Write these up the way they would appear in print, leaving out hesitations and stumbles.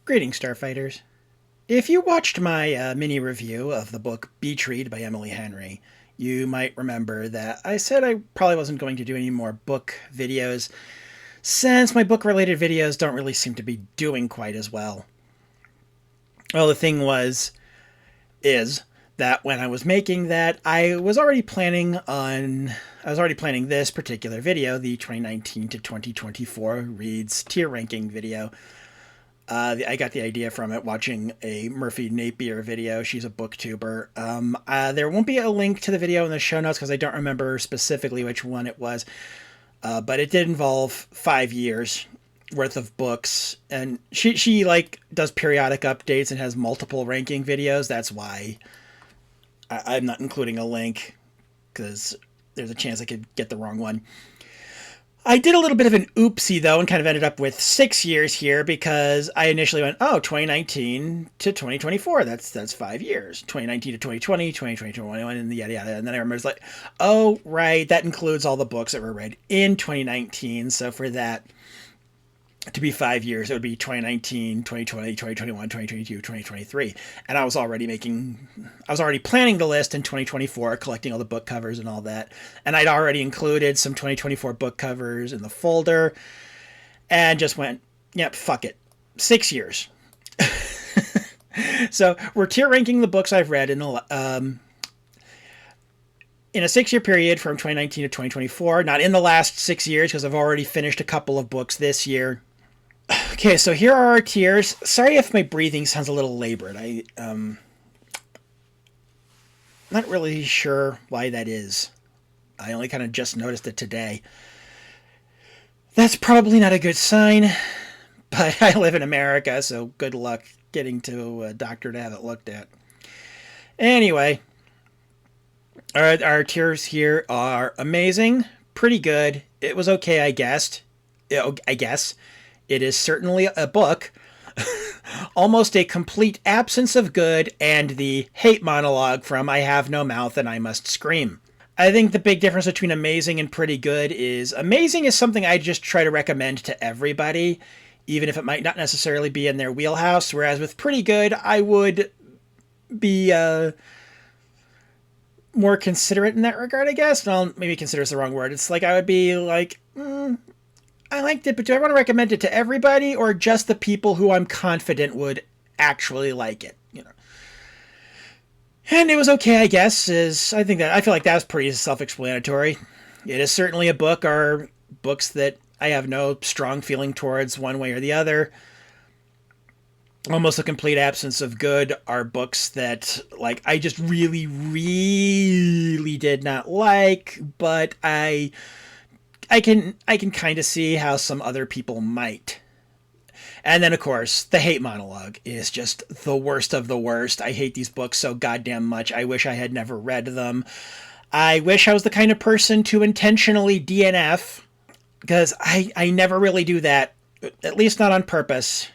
Greetings, Starfighters. If you watched my mini review of the book Beach Read by Emily Henry, you might remember that I said I probably wasn't going to do any more book videos since my book-related videos don't really seem to be doing quite as well. Well, the thing is that when I was making that, I was already planning this particular video, the 2019 to 2024 Reads tier ranking video. I got the idea from it watching a Murphy Napier video. She's a booktuber. There won't be a link to the video in the show notes because I don't remember specifically which one it was. But it did involve 5 years worth of books. And she does periodic updates and has multiple ranking videos. That's why I'm not including a link, because there's a chance I could get the wrong one. I did a little bit of an oopsie, though, and kind of ended up with 6 years here because I initially went, 2019 to 2024. That's 5 years. 2019 to 2020, 2020 to 2021, and yada, yada. And then I remember it's like, oh, right, that includes all the books that were read in 2019. So for that to be 5 years, it would be 2019, 2020, 2021, 2022, 2023. And I was already planning the list in 2024, collecting all the book covers and all that. And I'd already included some 2024 book covers in the folder and just went, yep, fuck it. 6 years. So we're tier ranking the books I've read in a 6-year period from 2019 to 2024. Not in the last 6 years, because I've already finished a couple of books this year. Okay, so here are our tiers. Sorry if my breathing sounds a little labored. Not really sure why that is. I only kind of just noticed it today. That's probably not a good sign, but I live in America, so good luck getting to a doctor to have it looked at. Anyway, our tiers here are amazing, pretty good. It was okay, I guess. It is certainly a book, almost a complete absence of good, and the hate monologue from I have no mouth and I must scream. I think the big difference between amazing and pretty good is amazing is something I just try to recommend to everybody, even if it might not necessarily be in their wheelhouse, whereas with pretty good, I would be more considerate in that regard, I guess. Well, maybe consider is the wrong word. It's like I would be like, I liked it, but do I want to recommend it to everybody or just the people who I'm confident would actually like it? And it was okay, I guess. I feel like that's pretty self-explanatory. It is certainly a book, or books that I have no strong feeling towards one way or the other. Almost a complete absence of good are books that I just really, really did not like, but I can kind of see how some other people might. And then, of course, the hate monologue is just the worst of the worst. I hate these books so goddamn much. I wish I had never read them. I wish I was the kind of person to intentionally DNF, because I never really do that, at least not on purpose.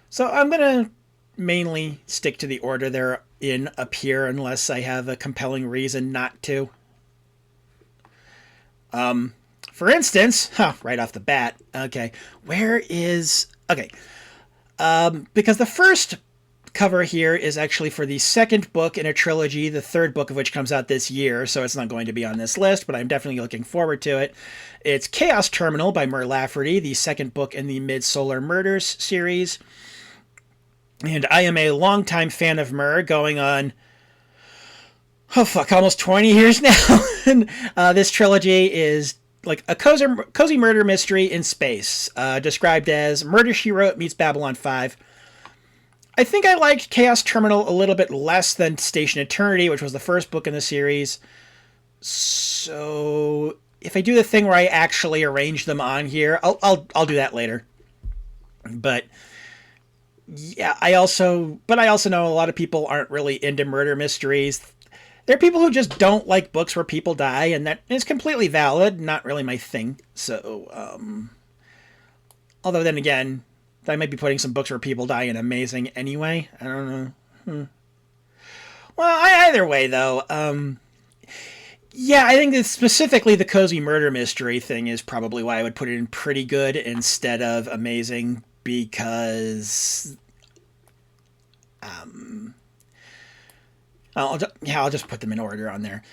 So I'm going to mainly stick to the order they're in up here unless I have a compelling reason not to. For instance, right off the bat, because the first cover here is actually for the second book in a trilogy, the third book of which comes out this year, so it's not going to be on this list, but I'm definitely looking forward to it. It's Chaos Terminal by Mur Lafferty, the second book in the Midsolar Murders series. And I am a longtime fan of Mur, going on almost 20 years now. And this trilogy is like a cozy murder mystery in space, described as Murder, She Wrote meets Babylon 5. I think I liked Chaos Terminal a little bit less than Station Eternity, which was the first book in the series. So if I do the thing where I actually arrange them on here, I'll do that later. But yeah, I also know a lot of people aren't really into murder mysteries. There are people who just don't like books where people die, and that is completely valid. Not really my thing. So, although then again, I might be putting some books where people die in amazing anyway. I don't know. Well, either way, though, yeah, I think that specifically the cozy murder mystery thing is probably why I would put it in pretty good instead of amazing, because I'll just put them in order on there.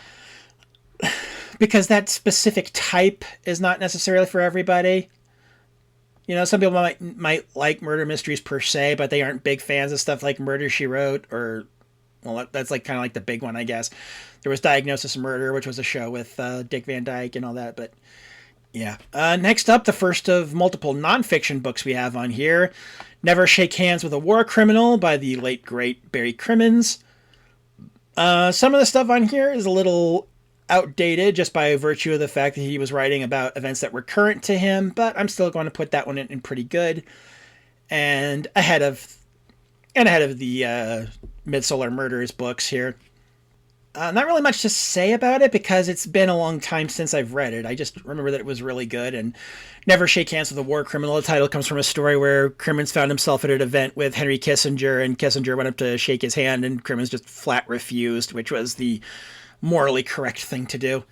Because that specific type is not necessarily for everybody. You know, some people might like murder mysteries per se, but they aren't big fans of stuff like Murder, She Wrote, or, well, that's like kind of like the big one, I guess. There was Diagnosis of Murder, which was a show with Dick Van Dyke and all that, but yeah. Next up, the first of multiple nonfiction books we have on here, Never Shake Hands with a War Criminal by the late, great Barry Crimmins. Some of the stuff on here is a little outdated just by virtue of the fact that he was writing about events that were current to him, but I'm still going to put that one in pretty good and ahead of the Midsolar Murders books here. Not really much to say about it because it's been a long time since I've read it. I just remember that it was really good. And Never Shake Hands with a War Criminal, the title comes from a story where Crimmins found himself at an event with Henry Kissinger, and Kissinger went up to shake his hand and Crimmins just flat refused, which was the morally correct thing to do.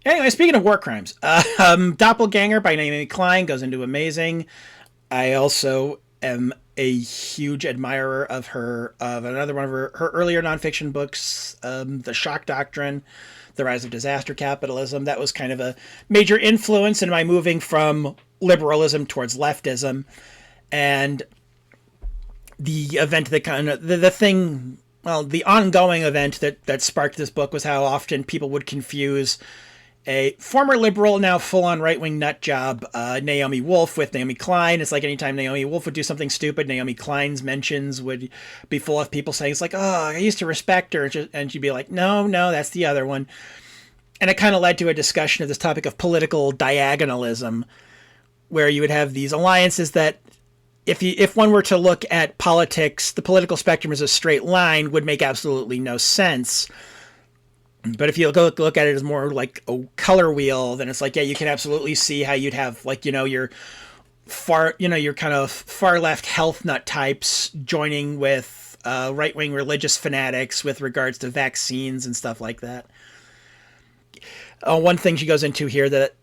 Anyway, speaking of war crimes, Doppelganger by Naomi Klein goes into amazing. I also am a huge admirer of another one of her earlier nonfiction books, The Shock Doctrine, The Rise of Disaster Capitalism. That was kind of a major influence in my moving from liberalism towards leftism. And the event that kind of, the ongoing event that sparked this book was how often people would confuse a former liberal, now full-on right-wing nut job, Naomi Wolf, with Naomi Klein. It's like anytime Naomi Wolf would do something stupid, Naomi Klein's mentions would be full of people saying, it's like, oh, I used to respect her. And she'd be like, no, that's the other one. And it kind of led to a discussion of this topic of political diagonalism, where you would have these alliances that, if one were to look at politics, the political spectrum as a straight line would make absolutely no sense. But if you look at it as more like a color wheel, then it's like, yeah, you can absolutely see how you'd have, like, your kind of far left health nut types joining with right-wing religious fanatics with regards to vaccines and stuff like that. One thing she goes into here that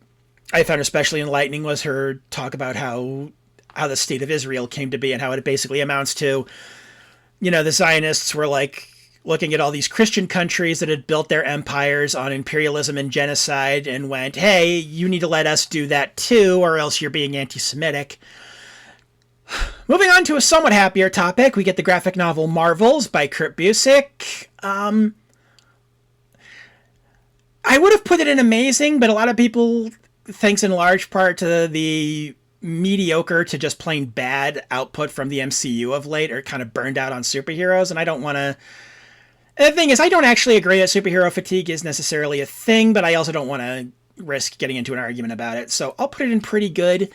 I found especially enlightening was her talk about how the state of Israel came to be and how it basically amounts to, the Zionists were like looking at all these Christian countries that had built their empires on imperialism and genocide and went, hey, you need to let us do that too, or else you're being anti-Semitic. Moving on to a somewhat happier topic, we get the graphic novel Marvels by Kurt Busiek. I would have put it in amazing, but a lot of people, thanks in large part to the mediocre to just plain bad output from the MCU of late, are kind of burned out on superheroes, and I don't want to... The thing is, I don't actually agree that superhero fatigue is necessarily a thing, but I also don't want to risk getting into an argument about it, so I'll put it in pretty good.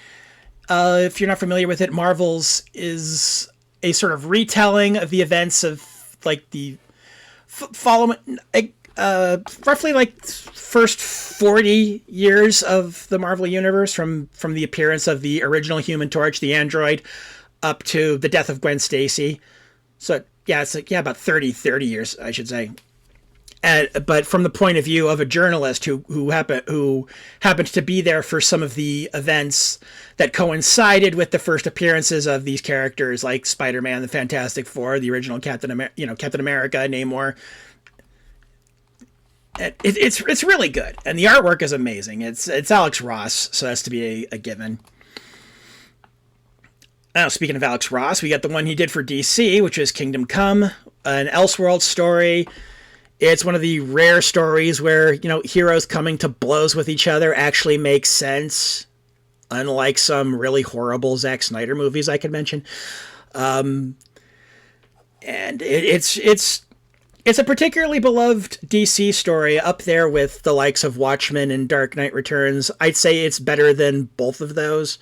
If you're not familiar with it, Marvels is a sort of retelling of the events of, like, the roughly, like, first 40 years of the Marvel Universe, from the appearance of the original Human Torch, the android, up to the death of Gwen Stacy. So, yeah, it's like, about 30 years, I should say. But from the point of view of a journalist who happened to be there for some of the events that coincided with the first appearances of these characters, like Spider-Man, the Fantastic Four, the original Captain America, Namor. It's really good, and the artwork is amazing. It's Alex Ross, so that's to be a given. Now, speaking of Alex Ross, we got the one he did for DC, which is Kingdom Come, an Elseworld story. It's one of the rare stories where, heroes coming to blows with each other actually makes sense, unlike some really horrible Zack Snyder movies I could mention. And it's a particularly beloved DC story, up there with the likes of Watchmen and Dark Knight Returns. I'd say it's better than both of those.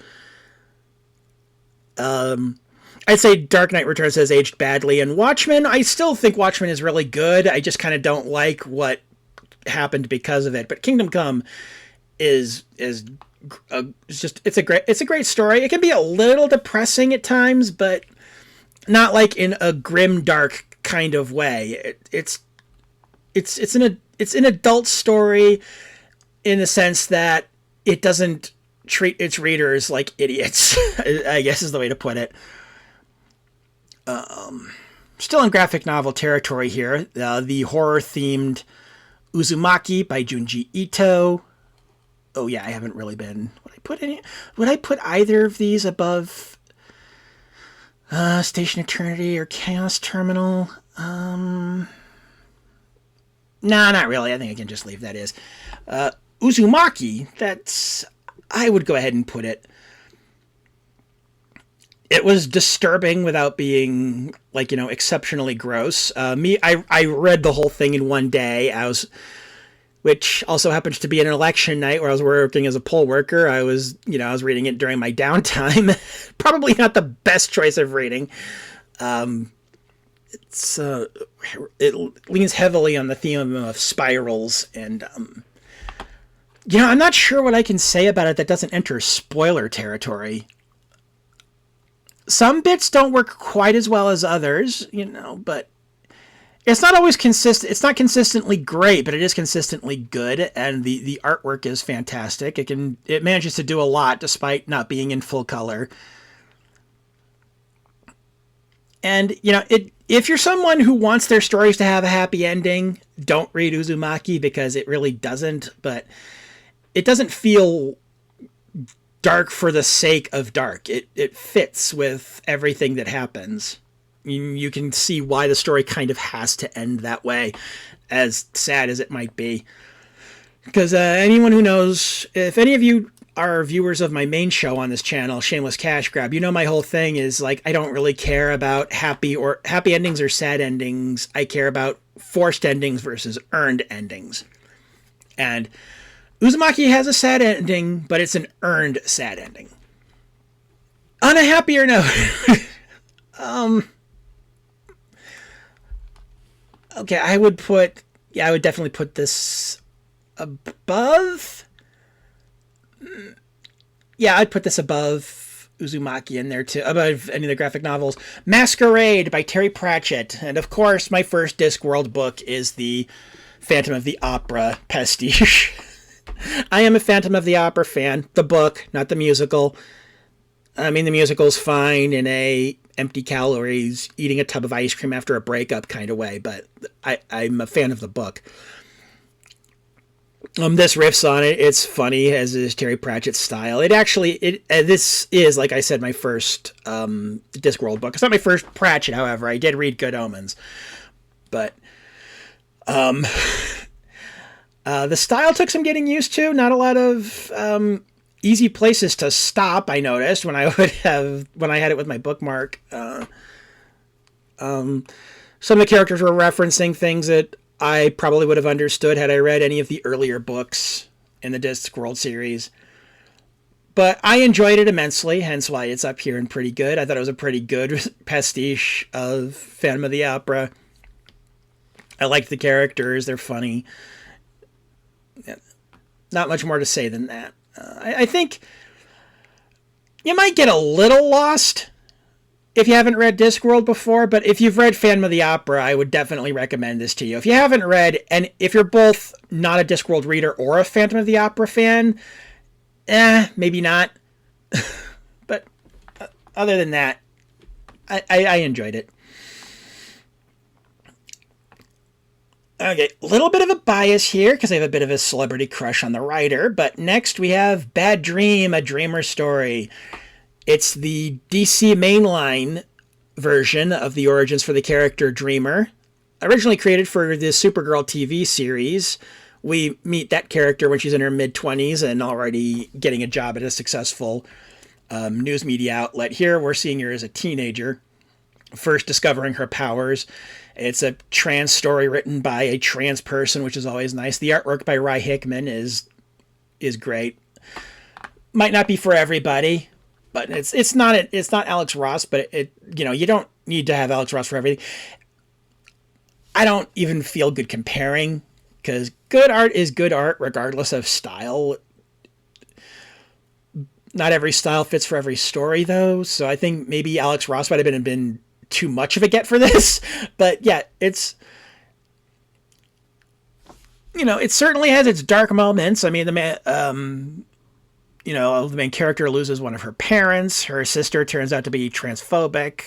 I'd say Dark Knight Returns has aged badly, and Watchmen, I still think Watchmen is really good. I just kind of don't like what happened because of it. But Kingdom Come is a great story. It can be a little depressing at times, but not like in a grim, dark kind of way. It's an adult story in the sense that it doesn't treat its readers like idiots, I guess is the way to put it. Still in graphic novel territory here, the horror-themed Uzumaki by Junji Ito. Oh yeah, I haven't really been... Would I put either of these above Station Eternity or Chaos Terminal? Nah, not really. I think I can just leave that as. Uzumaki, that's... I would go ahead and put it. It was disturbing without being, like, exceptionally gross. I read the whole thing in one day. Which also happens to be an election night where I was working as a poll worker. I was reading it during my downtime. Probably not the best choice of reading. It leans heavily on the theme of spirals, and I'm not sure what I can say about it that doesn't enter spoiler territory. Some bits don't work quite as well as others, but it's not always consistent. It's not consistently great, but it is consistently good, and the artwork is fantastic. It manages to do a lot despite not being in full color. And if you're someone who wants their stories to have a happy ending, don't read Uzumaki, because it really doesn't. But it doesn't feel dark for the sake of dark. It fits with everything that happens. You can see why the story kind of has to end that way, as sad as it might be. Because anyone who knows, if any of you are viewers of my main show on this channel, Shameless Cash Grab, my whole thing is, like, I don't really care about happy endings or sad endings. I care about forced endings versus earned endings. And Uzumaki has a sad ending, but it's an earned sad ending. On a happier note, okay, I would definitely put this above. Yeah, I'd put this above Uzumaki in there too, above any of the graphic novels. Masquerade by Terry Pratchett. And of course, my first Discworld book is the Phantom of the Opera pastiche. I am a Phantom of the Opera fan. The book, not the musical. I mean, the musical's fine in a empty calories, eating a tub of ice cream after a breakup kind of way, but I'm a fan of the book. This riffs on it. It's funny, as is Terry Pratchett's style. This is, like I said, my first Discworld book. It's not my first Pratchett, however. I did read Good Omens. But the style took some getting used to. Not a lot of easy places to stop, I noticed, when I had it with my bookmark. Some of the characters were referencing things that I probably would have understood had I read any of the earlier books in the Discworld series. But I enjoyed it immensely, hence why it's up here and pretty good. I thought it was a pretty good pastiche of Phantom of the Opera. I liked the characters. They're funny. Not much more to say than that. I think you might get a little lost if you haven't read Discworld before, but if you've read Phantom of the Opera, I would definitely recommend this to you. If you haven't read, and if you're both not a Discworld reader or a Phantom of the Opera fan, maybe not. But other than that, I enjoyed it. Okay, a little bit of a bias here, because I have a bit of a celebrity crush on the writer, but next we have Bad Dream, A Dreamer Story. It's the DC mainline version of the origins for the character Dreamer. Originally created for the Supergirl TV series, we meet that character when she's in her mid-20s and already getting a job at a successful news media outlet. Here, we're seeing her as a teenager, first discovering her powers. It's a trans story written by a trans person, which is always nice. The artwork by Ry Hickman is great. Might not be for everybody, but it's not Alex Ross, but you don't need to have Alex Ross for everything. I don't even feel good comparing, because good art is good art regardless of style. Not every style fits for every story, though, so I think maybe Alex Ross might have been too much of a get for this. But yeah, it certainly has its dark moments. I mean, the main character loses one of her parents. Her sister turns out to be transphobic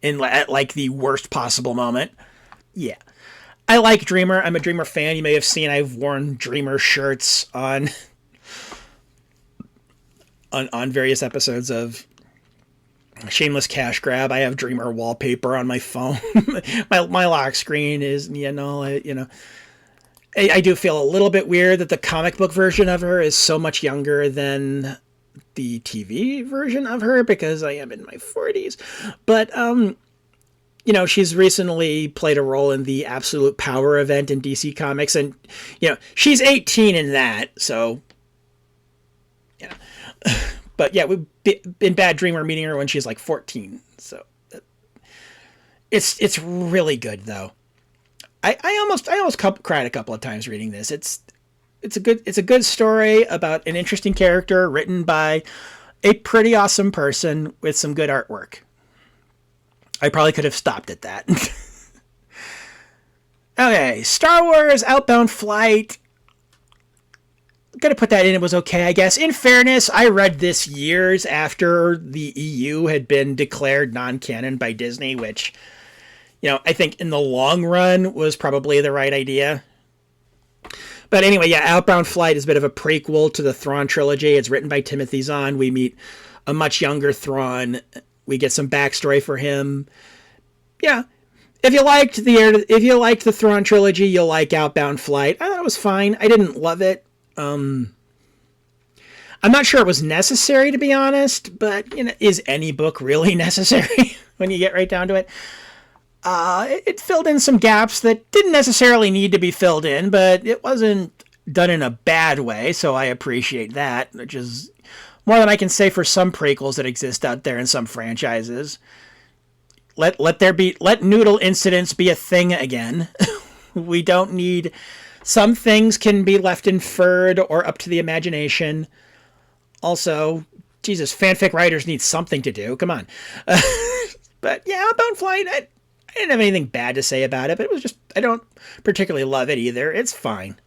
at like the worst possible moment. Yeah. I like Dreamer. I'm a Dreamer fan. You may have seen I've worn Dreamer shirts on various episodes of Shameless Cash Grab. I have Dreamer wallpaper on my phone. my lock screen is, I do feel a little bit weird that the comic book version of her is so much younger than the TV version of her, because I am in my 40s. But, she's recently played a role in the Absolute Power event in DC Comics, and, she's 18 in that, so, But yeah, we've been Bad Dreamer meeting her when she's like 14, so it's really good though. I almost cried a couple of times reading this. It's a good story about an interesting character written by a pretty awesome person with some good artwork. I probably could have stopped at that. Okay, Star Wars Outbound Flight. Gonna put that in. It was okay, I guess. In fairness, I read this years after the EU had been declared non-canon by Disney, which, I think in the long run was probably the right idea. But anyway, yeah, Outbound Flight is a bit of a prequel to the Thrawn trilogy. It's written by Timothy Zahn. We meet a much younger Thrawn. We get some backstory for him. Yeah. If you liked the Thrawn trilogy, you'll like Outbound Flight. I thought it was fine. I didn't love it. I'm not sure it was necessary, to be honest, but is any book really necessary when you get right down to it? It filled in some gaps that didn't necessarily need to be filled in, but it wasn't done in a bad way, so I appreciate that, which is more than I can say for some prequels that exist out there in some franchises. Let noodle incidents be a thing again. We don't need... Some things can be left inferred or up to the imagination. Also, Jesus, fanfic writers need something to do. Come on. But yeah, Outbound Flight, I didn't have anything bad to say about it, but it was just, I don't particularly love it either. It's fine.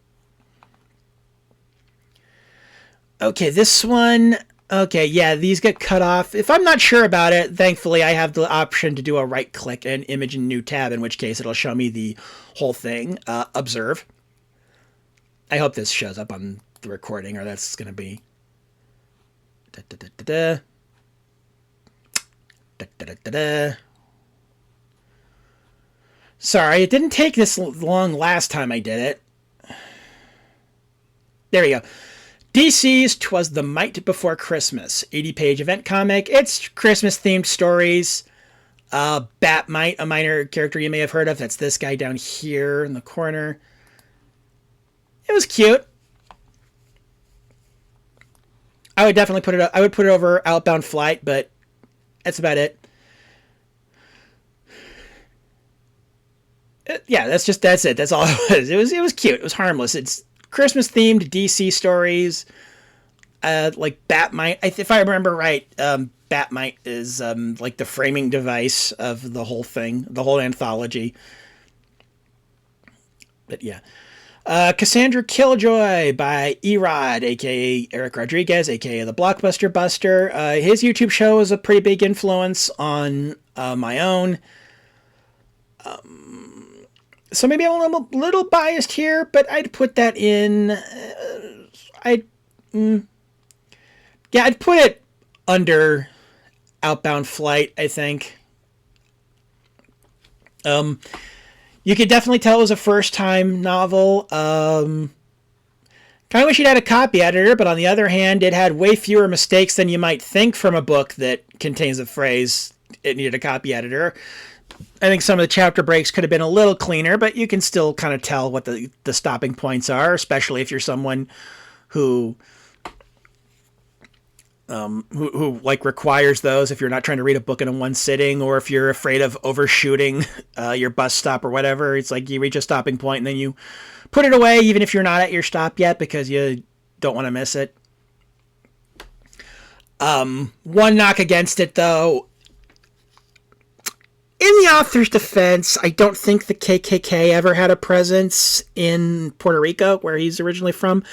Okay, this one, okay, yeah, these get cut off. If I'm not sure about it, thankfully I have the option to do a right click and image a new tab, in which case it'll show me the whole thing. Observe. I hope this shows up on the recording, or that's going to be... Sorry, it didn't take this long last time I did it. There we go. DC's 'Twas the Might Before Christmas, 80-page event comic. It's Christmas-themed stories. Batmite, a minor character you may have heard of. That's this guy down here in the corner. It was cute. I would definitely put it up. I would put it over Outbound Flight, but that's about it. Yeah, that's it. That's all it was. It was cute. It was harmless. It's Christmas themed DC stories. Like Batmite. If I remember right, Batmite is like the framing device of the whole thing, the whole anthology. But yeah. Cassandra Killjoy by Erod, aka Eric Rodriguez, aka the Blockbuster Buster. His YouTube show is a pretty big influence on my own. So maybe I'm a little biased here, but I'd put that in. I'd put it under Outbound Flight, I think. You could definitely tell it was a first-time novel. Kind of wish it had a copy editor, but on the other hand, it had way fewer mistakes than you might think from a book that contains a phrase it needed a copy editor. I think some of the chapter breaks could have been a little cleaner, but you can still kind of tell what the stopping points are, especially if you're someone who like requires those, if you're not trying to read a book in one sitting, or if you're afraid of overshooting your bus stop or whatever. It's like you reach a stopping point and then you put it away even if you're not at your stop yet because you don't want to miss it. One knock against it though, in the author's defense, I don't think the KKK ever had a presence in Puerto Rico, where he's originally from.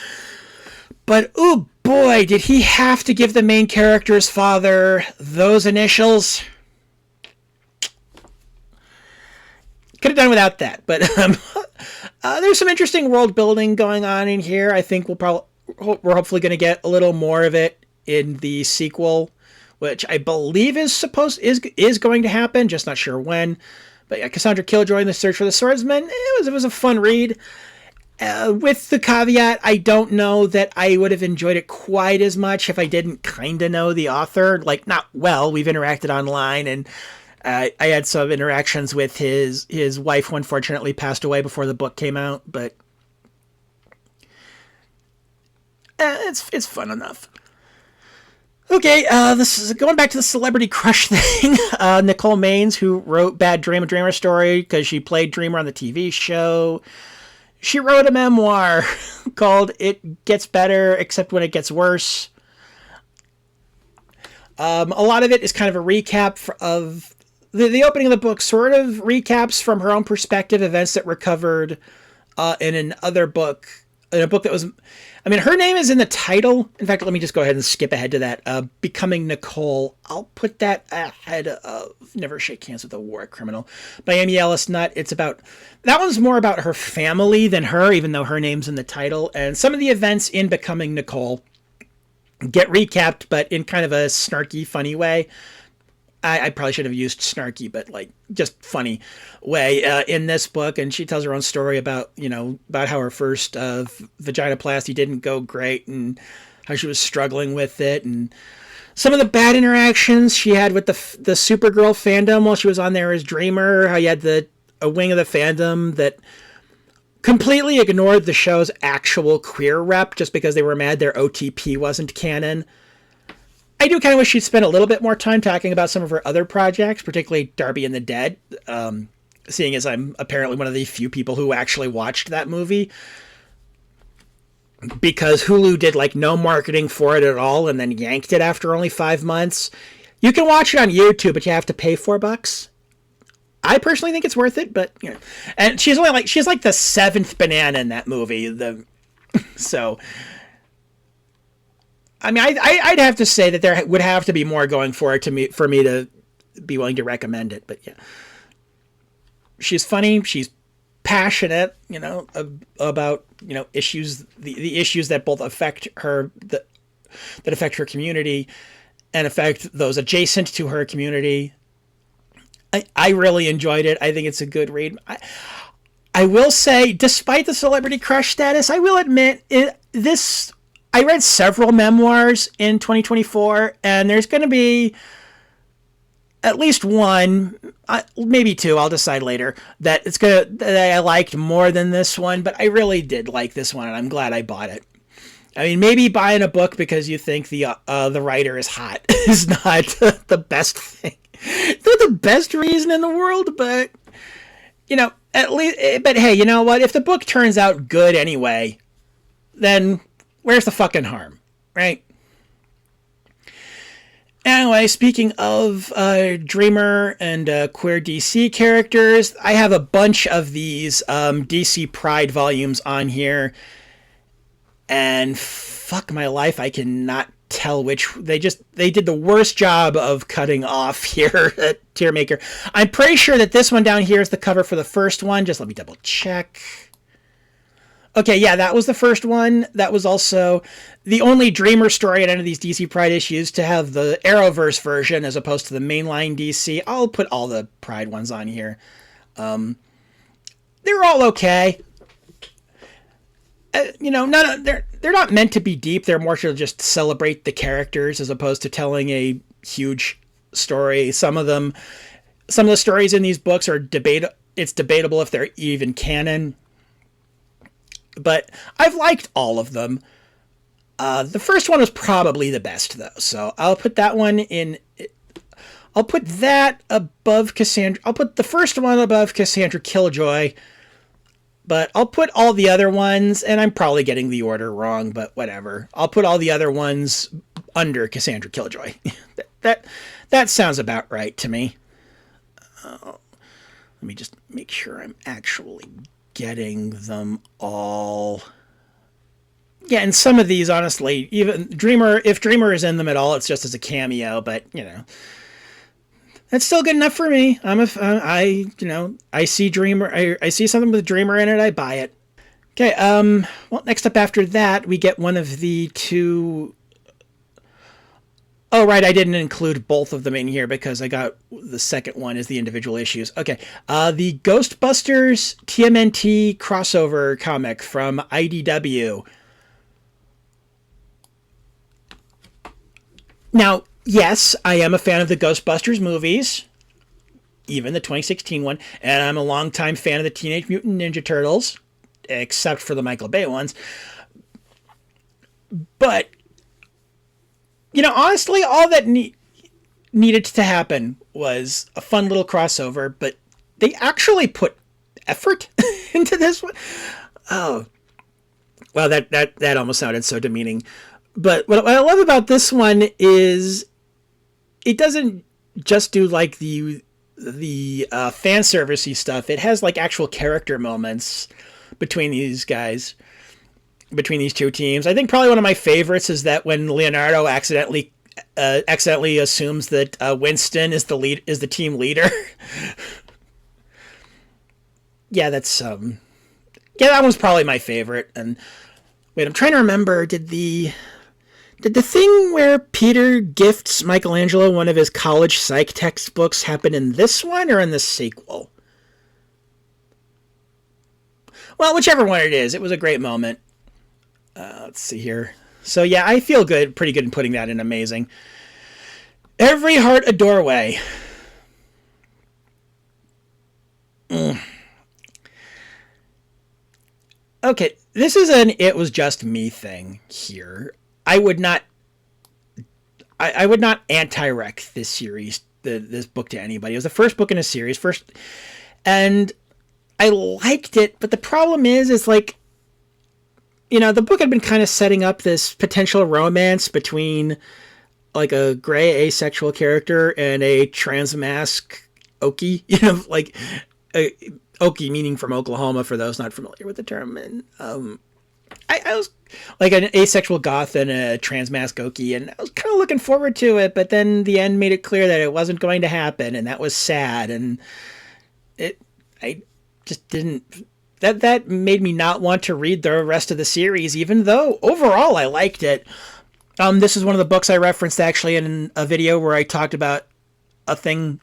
But, ooh, boy, did he have to give the main character's father those initials. Could have done without that, but there's some interesting world building going on in here. I think we're hopefully going to get a little more of it in the sequel, which I believe is going to happen. Just not sure when. But yeah, Cassandra Killjoy and the Search for the Swordsman. It was a fun read. With the caveat, I don't know that I would have enjoyed it quite as much if I didn't kind of know the author. Like, not well. We've interacted online, and I had some interactions with his wife, who unfortunately passed away before the book came out, but it's fun enough. Okay, this is going back to the celebrity crush thing. Nicole Maines, who wrote Bad Dream, a Dreamer story, because she played Dreamer on the TV show. She wrote a memoir called It Gets Better, Except When It Gets Worse. A lot of it is kind of a recap of the opening of the book, sort of recaps from her own perspective events that were covered in another book, in a book that was, I mean, her name is in the title. In fact, let me just go ahead and skip ahead to that. Becoming Nicole. I'll put that ahead of Never Shake Hands with a War Criminal by Amy Ellis Nutt. That one's more about her family than her, even though her name's in the title. And some of the events in Becoming Nicole get recapped, but in kind of a snarky, funny way. I probably should have used snarky, but like just funny way in this book. And she tells her own story about how her first vaginoplasty didn't go great and how she was struggling with it, and some of the bad interactions she had with the Supergirl fandom while she was on there as Dreamer. How you had a wing of the fandom that completely ignored the show's actual queer rep just because they were mad their OTP wasn't canon. I do kind of wish she'd spent a little bit more time talking about some of her other projects, particularly Darby and the Dead, seeing as I'm apparently one of the few people who actually watched that movie, because Hulu did like no marketing for it at all and then yanked it after only 5 months. You can watch it on YouTube, but you have to pay $4. I personally think it's worth it, but and she's like the 7th banana in that movie. So I mean, I'd have to say that there would have to be more going for it for me to be willing to recommend it. But yeah, she's funny. She's passionate, about issues, the issues that both affect her, that affect her community, and affect those adjacent to her community. I really enjoyed it. I think it's a good read. I will say, despite the celebrity crush status, I will admit I read several memoirs in 2024, and there's going to be at least one, maybe two, I'll decide later, that I liked more than this one, but I really did like this one, and I'm glad I bought it. I mean, maybe buying a book because you think the writer is hot is not the best thing. It's not the best reason in the world, but, at least, but hey, you know what? If the book turns out good anyway, then where's the fucking harm, right? Anyway, speaking of Dreamer and queer DC characters, I have a bunch of these DC Pride volumes on here, and fuck my life, I cannot tell which. They did the worst job of cutting off here at Tearmaker. I'm pretty sure that this one down here is the cover for the first one. Just let me double check. Okay, yeah, that was the first one. That was also the only Dreamer story in any of these DC Pride issues to have the Arrowverse version as opposed to the mainline DC. I'll put all the Pride ones on here. They're all okay. They're not meant to be deep. They're more to just celebrate the characters as opposed to telling a huge story. Some of the stories in these books are it's debatable if they're even canon. But I've liked all of them. The first one was probably the best, though. So I'll put that one in. I'll put that above Cassandra. I'll put the first one above Cassandra Killjoy. But I'll put all the other ones, and I'm probably getting the order wrong, but whatever. I'll put all the other ones under Cassandra Killjoy. that sounds about right to me. Let me just make sure I'm actually getting them all. Yeah, and some of these, honestly, even Dreamer, if Dreamer is in them at all, it's just as a cameo. But that's still good enough for me. I see Dreamer. I see something with Dreamer in it. I buy it. Okay. Well, next up after that, we get one of the two. Oh, right. I didn't include both of them in here because I got the second one is the individual issues. Okay. The Ghostbusters TMNT crossover comic from IDW. Now, yes, I am a fan of the Ghostbusters movies, even the 2016 one, and I'm a longtime fan of the Teenage Mutant Ninja Turtles, except for the Michael Bay ones. But, honestly, all that needed to happen was a fun little crossover, but they actually put effort into this one. Oh, well, that almost sounded so demeaning. But what I love about this one is it doesn't just do like the fan servicey stuff. It has like actual character moments between these guys, between these two teams. I think probably one of my favorites is that when Leonardo accidentally assumes that Winston is the team leader. Yeah, that one's probably my favorite. And wait, I'm trying to remember. Did the thing where Peter gifts Michelangelo one of his college psych textbooks happen in this one or in the sequel? Well, whichever one it is, it was a great moment. Let's see here. So yeah, I feel pretty good in putting that in amazing. Every heart a doorway. Okay, this is an it was just me thing here. I would not anti-rec this series, this book to anybody. It was the first book in a series, and I liked it, but the problem is like, the book had been kind of setting up this potential romance between like a gray asexual character and a transmask Okie, like Okie meaning from Oklahoma for those not familiar with the term. And I was like an asexual goth and a transmask Okie, and I was kind of looking forward to it, but then the end made it clear that it wasn't going to happen, and that was sad, and I just didn't. That made me not want to read the rest of the series, even though overall I liked it. This is one of the books I referenced actually in a video where I talked about a thing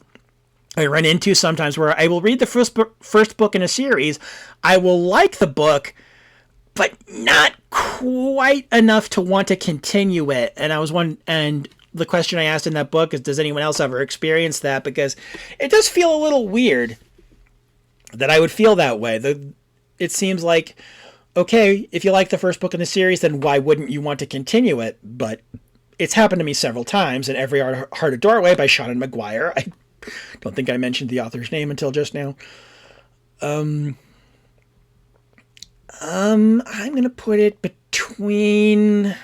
I run into sometimes where I will read the first book in a series. I will like the book, but not quite enough to want to continue it. And and the question I asked in that book is, does anyone else ever experience that? Because it does feel a little weird that I would feel that way. It seems like, okay, if you like the first book in the series, then why wouldn't you want to continue it? But it's happened to me several times, and Every Heart a Doorway by Seanan McGuire. I don't think I mentioned the author's name until just now. I'm gonna put it between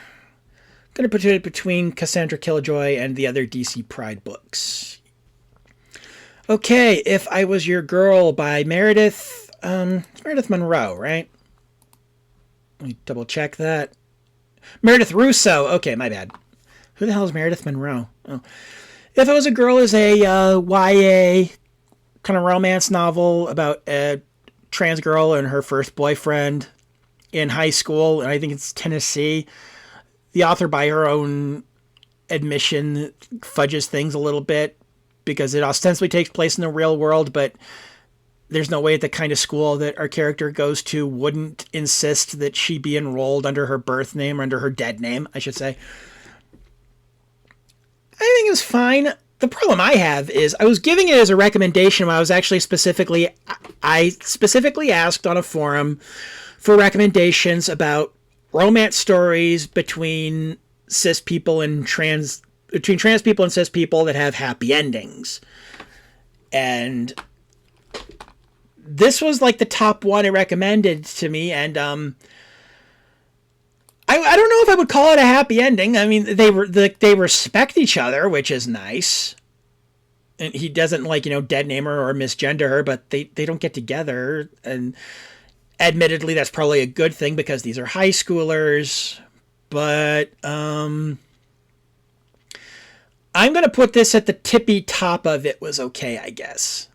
Cassandra Killjoy and the other DC Pride books. Okay, If I Was Your Girl by Meredith. It's Meredith Monroe, right? Let me double check that. Meredith Russo. Okay, my bad. Who the hell is Meredith Monroe? Oh. If I Was a Girl is a YA kind of romance novel about a trans girl and her first boyfriend in high school, and I think it's Tennessee. The author, by her own admission, fudges things a little bit because it ostensibly takes place in the real world, but there's no way at the kind of school that our character goes to wouldn't insist that she be enrolled under her birth name, or under her dead name, I should say. I think it was fine. The problem I have is I was giving it as a recommendation when I was actually I specifically asked on a forum for recommendations about romance stories between trans people and cis people that have happy endings. And this was like the top one it recommended to me, and I don't know if I would call it a happy ending. I mean, they respect each other, which is nice. And he doesn't dead name her or misgender her, but they don't get together, and Admittedly, that's probably a good thing because these are high schoolers. But I'm going to put this at the tippy top of it was okay, I guess.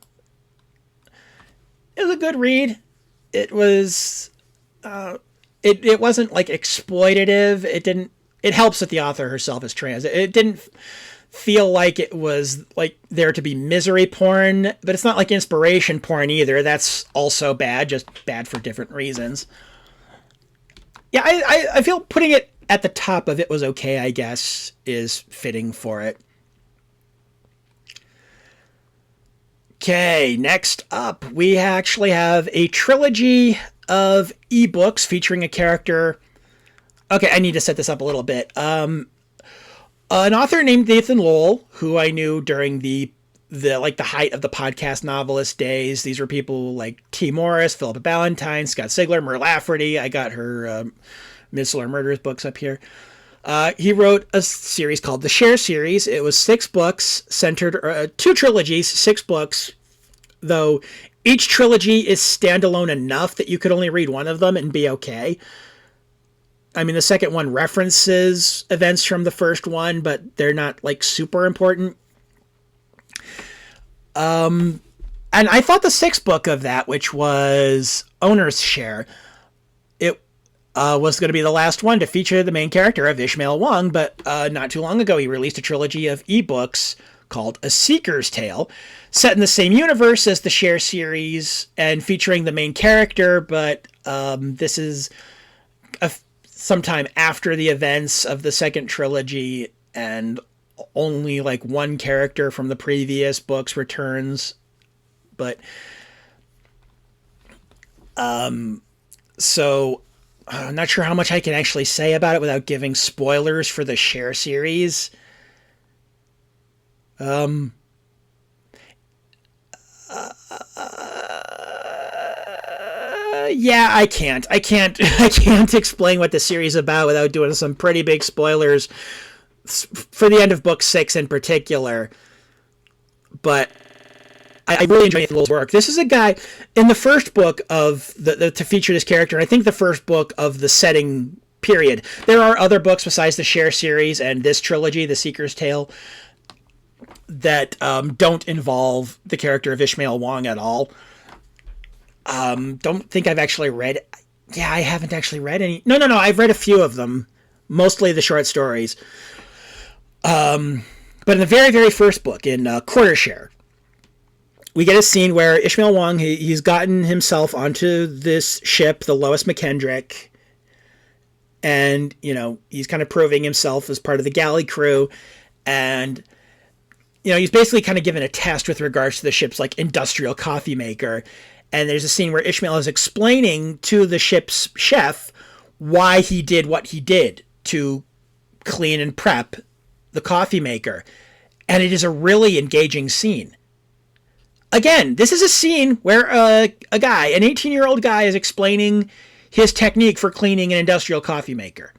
It was a good read. It was... It wasn't like exploitative. It helps that the author herself is trans. It didn't feel like it was like there to be misery porn, but it's not like inspiration porn either. That's also bad, just bad for different reasons. Yeah, I feel putting it at the top of it was okay, I guess, is fitting for it. Okay, next up, we actually have a trilogy of ebooks featuring a character. Okay, I need to set this up a little bit. An author named Nathan Lowell, who I knew during the height of the podcast novelist days. These were people like T. Morris, Philippa Ballantyne, Scott Sigler, Mur Lafferty. I got her Midsummer Murders books up here. He wrote a series called the Share series. It was 6 books, centered 2 trilogies, 6 books, though each trilogy is standalone enough that you could only read one of them and be okay. I mean, the second one references events from the first one, but they're not like super important. And I thought the 6th book of that, which was Owner's Share, it was going to be the last one to feature the main character of Ishmael Wong, but not too long ago he released a trilogy of ebooks called A Seeker's Tale, set in the same universe as the Share series and featuring the main character, but this is sometime after the events of the second trilogy, and only like one character from the previous books returns. But so I'm not sure how much I can actually say about it without giving spoilers for the Share series. Yeah, I can't explain what the series is about without doing some pretty big spoilers for the end of book 6 in particular. But I really enjoy Nathan Lowell's work. This is a guy in the first book of to feature this character. I think the first book of the setting period. There are other books besides the Share series and this trilogy, The Seeker's Tale, that don't involve the character of Ishmael Wong at all. Don't think I've actually read... Yeah, I haven't actually read any... No, I've read a few of them. Mostly the short stories. But in the very, very first book, in Quarter Share, we get a scene where Ishmael Wong, he's gotten himself onto this ship, the Lois McKendrick, and, he's kind of proving himself as part of the galley crew, and, he's basically kind of given a test with regards to the ship's, industrial coffee maker. And there's a scene where Ishmael is explaining to the ship's chef why he did what he did to clean and prep the coffee maker. And it is a really engaging scene. Again, this is a scene where an 18-year-old guy, is explaining his technique for cleaning an industrial coffee maker.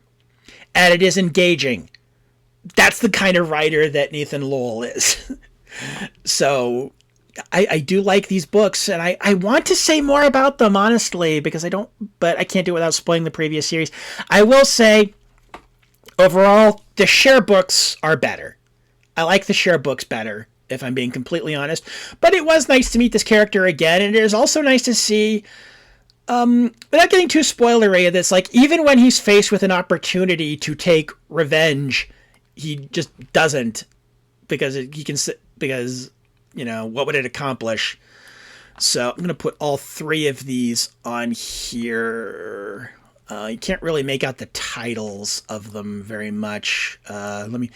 And it is engaging. That's the kind of writer that Nathan Lowell is. So... I do like these books, and I want to say more about them, honestly, because but I can't do it without spoiling the previous series. I will say, overall, the Share books are better. I like the Share books better, if I'm being completely honest. But it was nice to meet this character again, and it is also nice to see, without getting too spoilery of this, even when he's faced with an opportunity to take revenge, he just doesn't, because what would it accomplish? So I'm going to put all 3 of these on here. You can't really make out the titles of them very much. Let me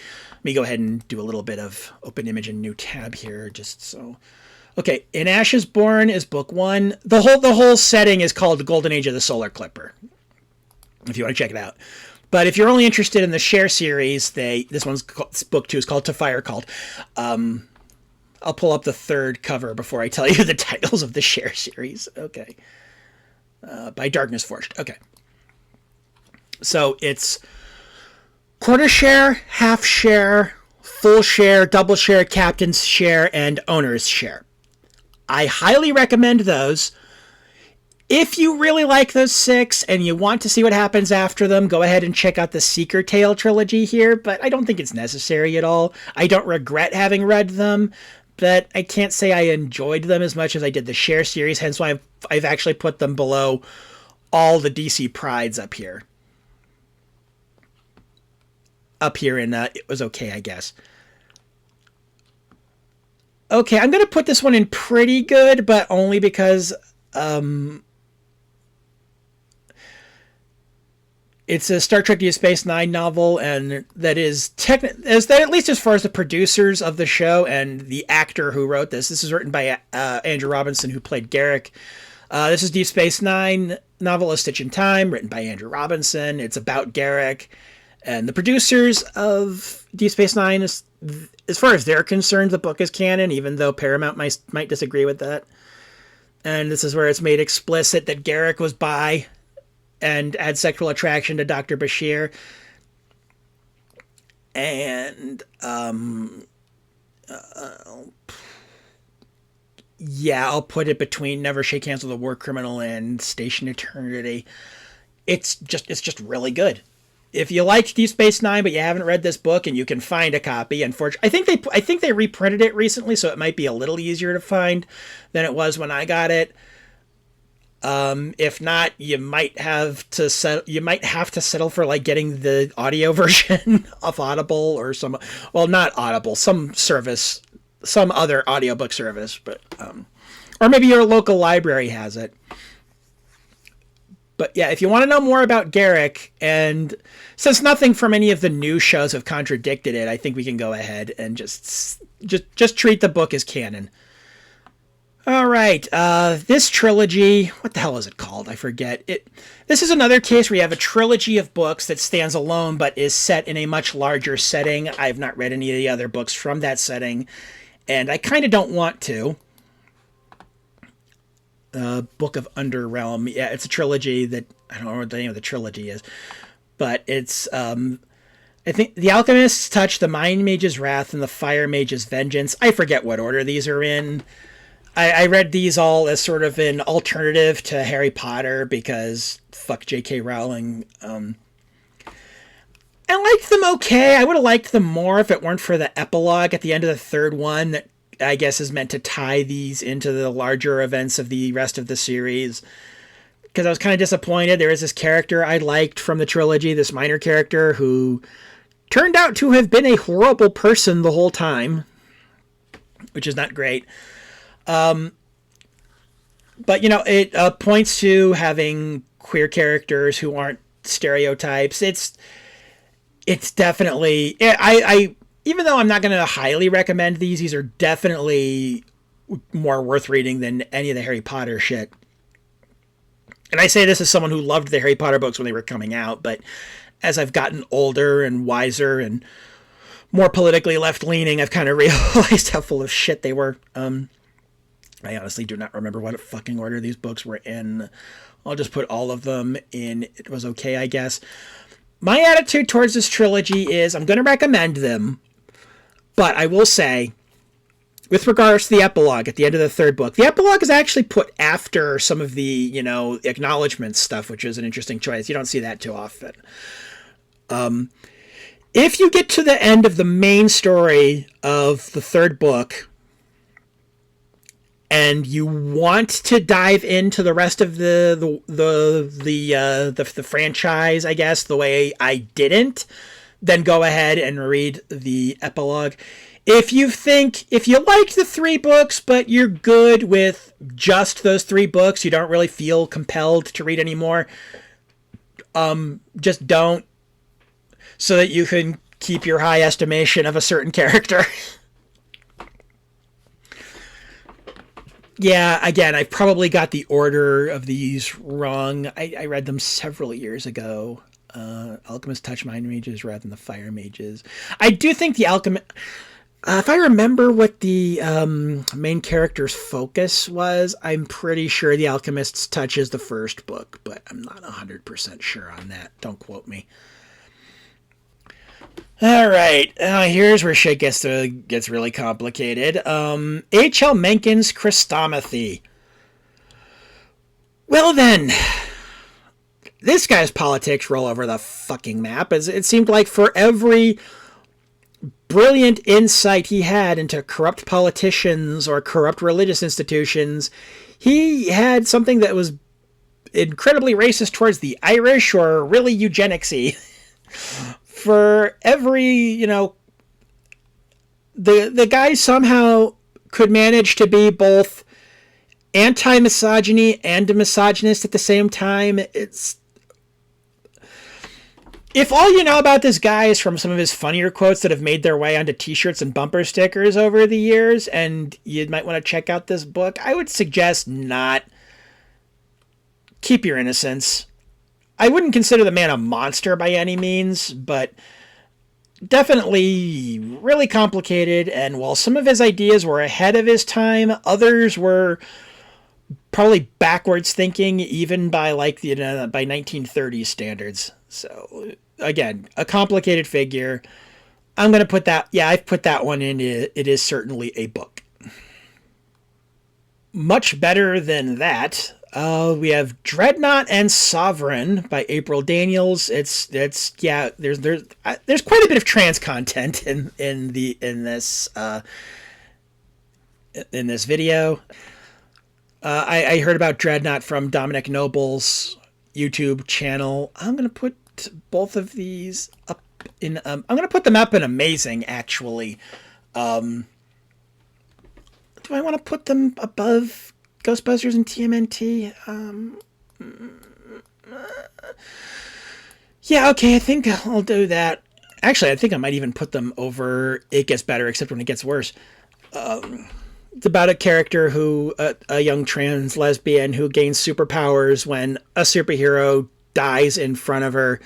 go ahead and do a little bit of open image and new tab here, just so. Okay, In Ashes Born is book 1. The whole setting is called The Golden Age of the Solar Clipper, if you want to check it out. But if you're only interested in the Share series, book 2 is called To Fire Called. I'll pull up the 3rd cover before I tell you the titles of the Share series. Okay. By Darkness Forged. Okay. So it's Quarter Share, Half Share, Full Share, Double Share, Captain's Share, and Owner's Share. I highly recommend those. If you really like those 6 and you want to see what happens after them, go ahead and check out the Seeker Tale trilogy here, but I don't think it's necessary at all. I don't regret having read them, but I can't say I enjoyed them as much as I did the Share series, hence why I've actually put them below all the DC Prides up here. And it was okay, I guess. Okay, I'm going to put this one in pretty good, but only because it's a Star Trek Deep Space Nine novel, and that is at least as far as the producers of the show and the actor who wrote this. This is written by Andrew Robinson, who played Garrick. This is Deep Space Nine novel, A Stitch in Time, written by Andrew Robinson. It's about Garrick. And the producers of Deep Space Nine, as far as they're concerned, the book is canon, even though Paramount might disagree with that. And this is where it's made explicit that Garrick was bi and had sexual attraction to Dr. Bashir. And, yeah, I'll put it between Never Shake Hands with a War Criminal and Station Eternity. It's just really good. If you liked Deep Space Nine, but you haven't read this book and you can find a copy, unfortunately, I think they reprinted it recently, so it might be a little easier to find than it was when I got it. If not, you might have to settle for like getting the audio version of Audible or not Audible, some other audiobook service, but or maybe your local library has it. But yeah, if you want to know more about Garrick, and since nothing from any of the new shows have contradicted it, I think we can go ahead and just treat the book as canon. All right, this trilogy, what the hell is it called? I forget. This is another case where you have a trilogy of books that stands alone but is set in a much larger setting. I've not read any of the other books from that setting, and I kind of don't want to. Book of Underrealm. Yeah, it's a trilogy that, I don't know what the name of the trilogy is, but it's, I think The Alchemist's Touch, The Mind Mage's Wrath, and The Fire Mage's Vengeance. I forget what order these are in. I read these all as sort of an alternative to Harry Potter because fuck J.K. Rowling. I liked them okay. I would have liked them more if it weren't for the epilogue at the end of the third one that I guess is meant to tie these into the larger events of the rest of the series. Because I was kind of disappointed. There is this character I liked from the trilogy, this minor character who turned out to have been a horrible person the whole time, which is not great. But, you know, it points to having queer characters who aren't stereotypes. It's definitely... Even though I'm not going to highly recommend these are definitely more worth reading than any of the Harry Potter shit. And I say this as someone who loved the Harry Potter books when they were coming out, but as I've gotten older and wiser and more politically left-leaning, I've kind of realized how full of shit they were. I honestly do not remember what fucking order these books were in. I'll just put all of them in It Was Okay, I guess. My attitude towards this trilogy is I'm going to recommend them, but I will say, with regards to the epilogue at the end of the third book, the epilogue is actually put after some of the, you know, acknowledgement stuff, which is an interesting choice. You don't see that too often. If you get to the end of the main story of the third book, and you want to dive into the rest of the franchise, I guess, the way I didn't, then go ahead and read the epilogue. If you liked the 3 books, but you're good with just those 3 books, you don't really feel compelled to read anymore, just don't, so that you can keep your high estimation of a certain character. Yeah, again, I probably got the order of these wrong. I read them several years ago. Alchemist Touch, Mind Mages rather than the Fire Mages. I do think the Alchemist... if I remember what the main character's focus was, I'm pretty sure the Alchemist's Touch is the first book, but I'm not 100% sure on that. Don't quote me. All right, here's where shit gets really complicated. H.L. Mencken's Christomathy. Well then, this guy's politics roll over the fucking map. As it seemed like for every brilliant insight he had into corrupt politicians or corrupt religious institutions, he had something that was incredibly racist towards the Irish or really eugenicsy. For every, the guy somehow could manage to be both anti-misogyny and a misogynist at the same time. If all you know about this guy is from some of his funnier quotes that have made their way onto t-shirts and bumper stickers over the years, and you might want to check out this book, I would suggest not. Keep your innocence. I wouldn't consider the man a monster by any means, but definitely really complicated, and while some of his ideas were ahead of his time, others were probably backwards thinking, even by by 1930s standards. So again, a complicated figure. I'm going to put that, I've put that one in. It is certainly a book. Much better than that, we have Dreadnought and Sovereign by April Daniels. There's quite a bit of trans content in this video. I heard about Dreadnought from Dominic Noble's YouTube channel. I'm gonna put both of these up in. I'm gonna put them up in Amazing, actually. Do I want to put them above Ghostbusters and TMNT? Yeah, okay, I think I'll do that. Actually, I think I might even put them over It Gets Better, except when it gets worse. It's about a character who, a young trans lesbian who gains superpowers when a superhero dies in front of her,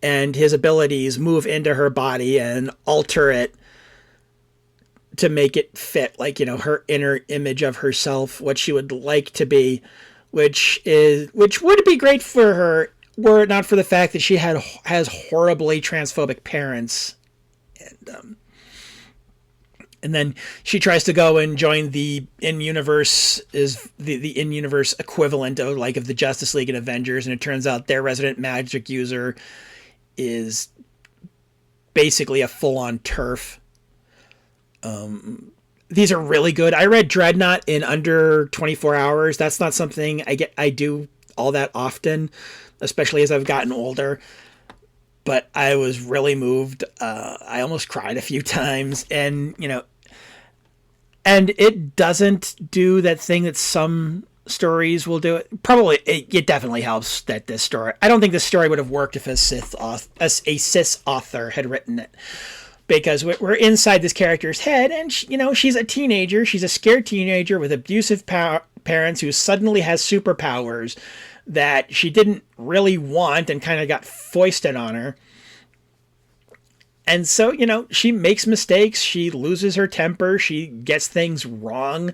and his abilities move into her body and alter it to make it fit, her inner image of herself, what she would like to be, which would be great for her were it not for the fact that she has horribly transphobic parents. And then she tries to go and join the in-universe equivalent of the Justice League and Avengers, and it turns out their resident magic user is basically a full-on TERF. These are really good. I read Dreadnought in under 24 hours. That's not something I do all that often, especially as I've gotten older. But I was really moved. I almost cried a few times, and and it doesn't do that thing that some stories will do. It definitely helps that this story. I don't think this story would have worked if a cis author had written it. Because we're inside this character's head, and she's a teenager. She's a scared teenager with abusive parents who suddenly has superpowers that she didn't really want and kind of got foisted on her. And so, she makes mistakes. She loses her temper. She gets things wrong.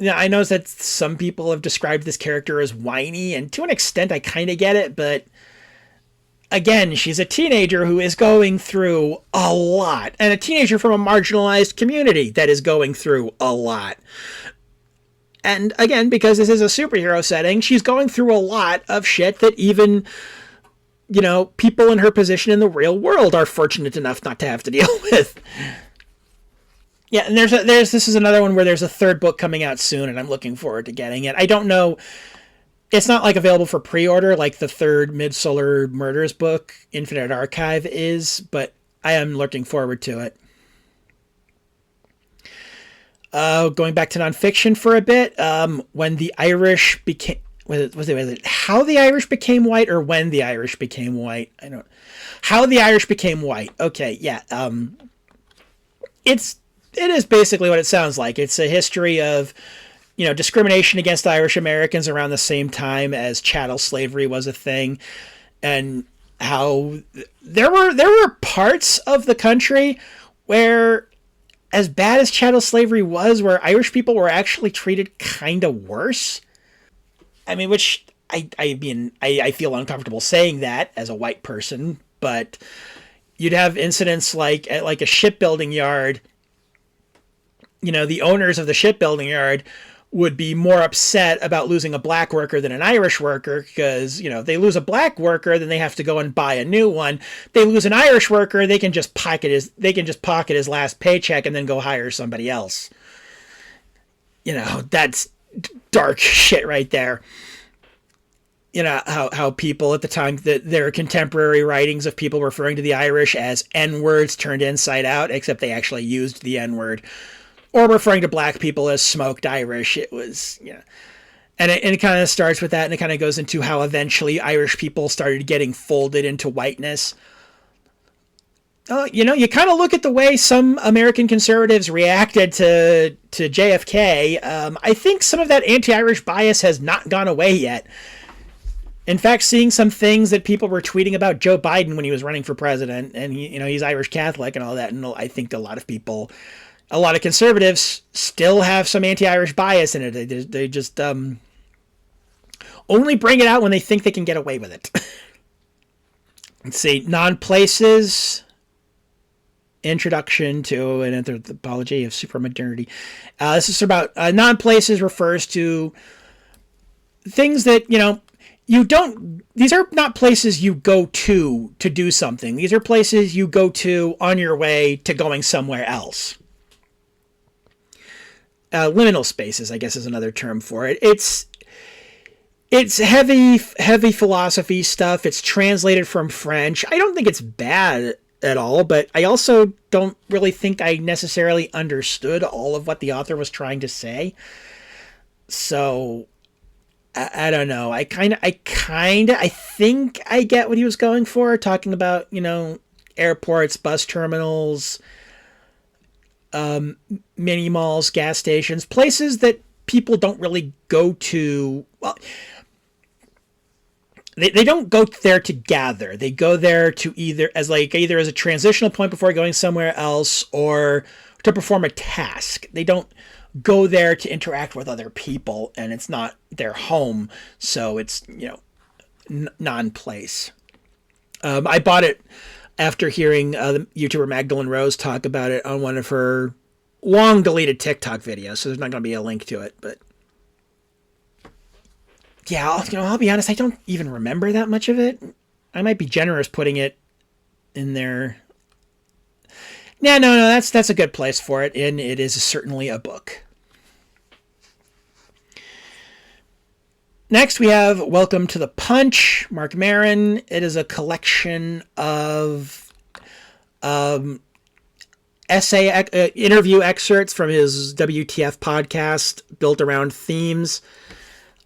I know that some people have described this character as whiny, and to an extent I kind of get it, but again, she's a teenager who is going through a lot, and a teenager from a marginalized community that is going through a lot. And again, because this is a superhero setting, she's going through a lot of shit that even, people in her position in the real world are fortunate enough not to have to deal with. Yeah, and this is another one where there's a third book coming out soon, and I'm looking forward to getting it. I don't know. It's not available for pre-order like the third Midsolar Murders book, Infinite Archive, is, but I am looking forward to it. Going back to nonfiction for a bit, when the Irish became... Was it How the Irish Became White or When the Irish Became White? I don't... How the Irish Became White. Okay, yeah. It is basically what it sounds like. It's a history of discrimination against Irish Americans around the same time as chattel slavery was a thing, and how there were parts of the country where, as bad as chattel slavery was, where Irish people were actually treated kind of worse. I mean, which I feel uncomfortable saying that as a white person, but you'd have incidents like at a shipbuilding yard. The owners of the shipbuilding yard would be more upset about losing a black worker than an Irish worker, because, you know, if they lose a black worker, then they have to go and buy a new one. They lose an Irish worker, they can just pocket his last paycheck and then go hire somebody else. You know, that's dark shit right there. You know, how people at the time, that there are contemporary writings of people referring to the Irish as N-words turned inside out, except they actually used the N-word, or referring to black people as smoked Irish. It was, you know, and it kind of starts with that, and it kind of goes into how eventually Irish people started getting folded into whiteness. You know, you kind of look at the way some American conservatives reacted to JFK. I think some of that anti-Irish bias has not gone away yet. In fact, seeing some things that people were tweeting about Joe Biden when he was running for president, and he's Irish Catholic and all that, and I think a lot of conservatives still have some anti-Irish bias in it. They just only bring it out when they think they can get away with it. Let's see, non-places. Introduction to an Anthropology of Supermodernity. This is about non-places refers to things that, you know, these are not places you go to do something. These are places you go to on your way to going somewhere else. Liminal spaces, I guess, is another term for it. It's heavy philosophy stuff. It's translated from French. I don't think it's bad at all, but I also don't really think I necessarily understood all of what the author was trying to say. So I don't know. I think I get what he was going for, talking about, you know, airports, bus terminals, mini malls, gas stations, places that people don't really go to. Well, they don't go there to gather. They go there to either as a transitional point before going somewhere else, or to perform a task. They don't go there to interact with other people, and it's not their home, so it's, you know, non-place. I bought it after hearing the YouTuber Magdalene Rose talk about it on one of her long deleted TikTok videos, so there's not going to be a link to it, but yeah, I'll be honest, I don't even remember that much of it. I might be generous putting it in there. No, that's a good place for it, and it is certainly a book. Next, we have Welcome to the Punch, Mark Maron. It is a collection of interview excerpts from his WTF podcast built around themes.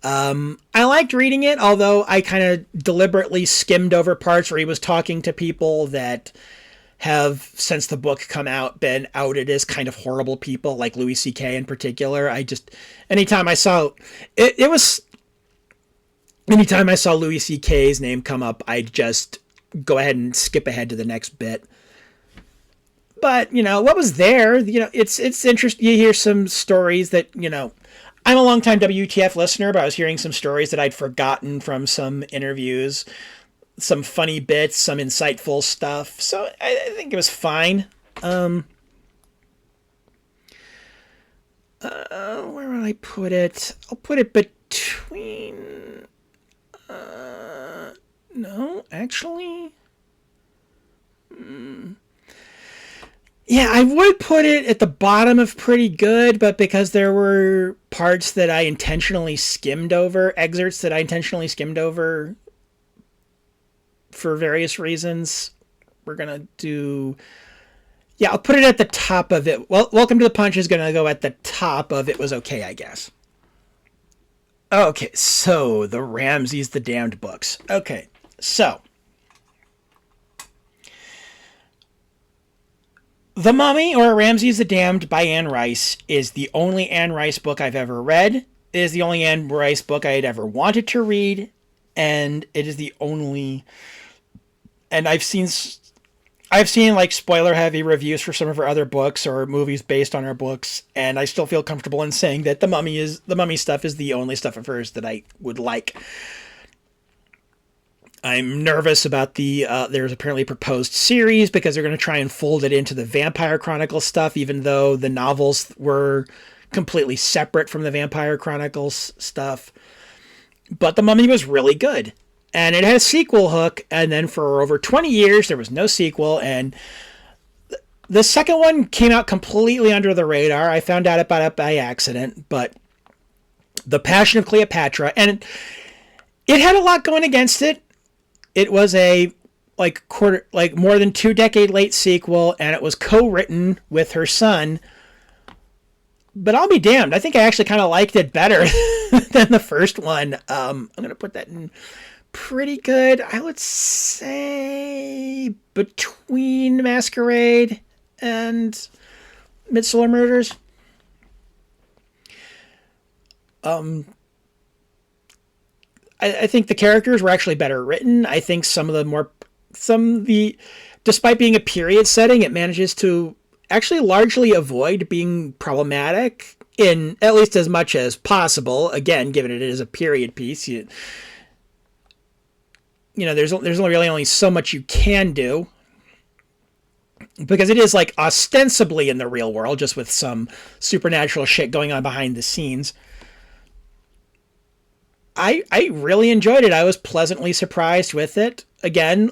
I liked reading it, although I kind of deliberately skimmed over parts where he was talking to people that have, since the book come out, been outed as kind of horrible people, like Louis C.K. in particular. Anytime I saw Louis C.K.'s name come up, I'd just go ahead and skip ahead to the next bit. But, you know, what was there, you know, it's interesting. You hear some stories that, you know, I'm a longtime WTF listener, but I was hearing some stories that I'd forgotten from some interviews, some funny bits, some insightful stuff. So I think it was fine. Where would I put it? I'll put it between... no, actually... Yeah, I would put it at the bottom of pretty good, but because there were parts that I intentionally skimmed over, excerpts that I intentionally skimmed over for various reasons, we're going to do... Yeah, I'll put it at the top of it. Well, Welcome to the Punch is going to go at the top of It Was Okay, I guess. Okay, so the Ramses the Damned books. Okay, so... The Mummy, or Ramses the Damned by Anne Rice, is the only Anne Rice book I've ever read. It is the only Anne Rice book I had ever wanted to read, and it is the only... And I've seen like spoiler-heavy reviews for some of her other books or movies based on her books, and I still feel comfortable in saying that the Mummy stuff is the only stuff of hers that I would like. I'm nervous about there's apparently a proposed series because they're going to try and fold it into the Vampire Chronicles stuff, even though the novels were completely separate from the Vampire Chronicles stuff. But The Mummy was really good. And it had a sequel hook, and then for over 20 years, there was no sequel, and the second one came out completely under the radar. I found out about it by accident, but The Passion of Cleopatra, and it had a lot going against it. It was a more than 2 decade late sequel, and it was co-written with her son. But I'll be damned, I think I actually kind of liked it better than the first one. I'm going to put that in pretty good. I would say between Masquerade and Midsolar Murders. I think the characters were actually better written. I think despite being a period setting, it manages to actually largely avoid being problematic in at least as much as possible. Again, given it is a period piece, there's only so much you can do, because it is like ostensibly in the real world, just with some supernatural shit going on behind the scenes. I really enjoyed it. I was pleasantly surprised with it. Again,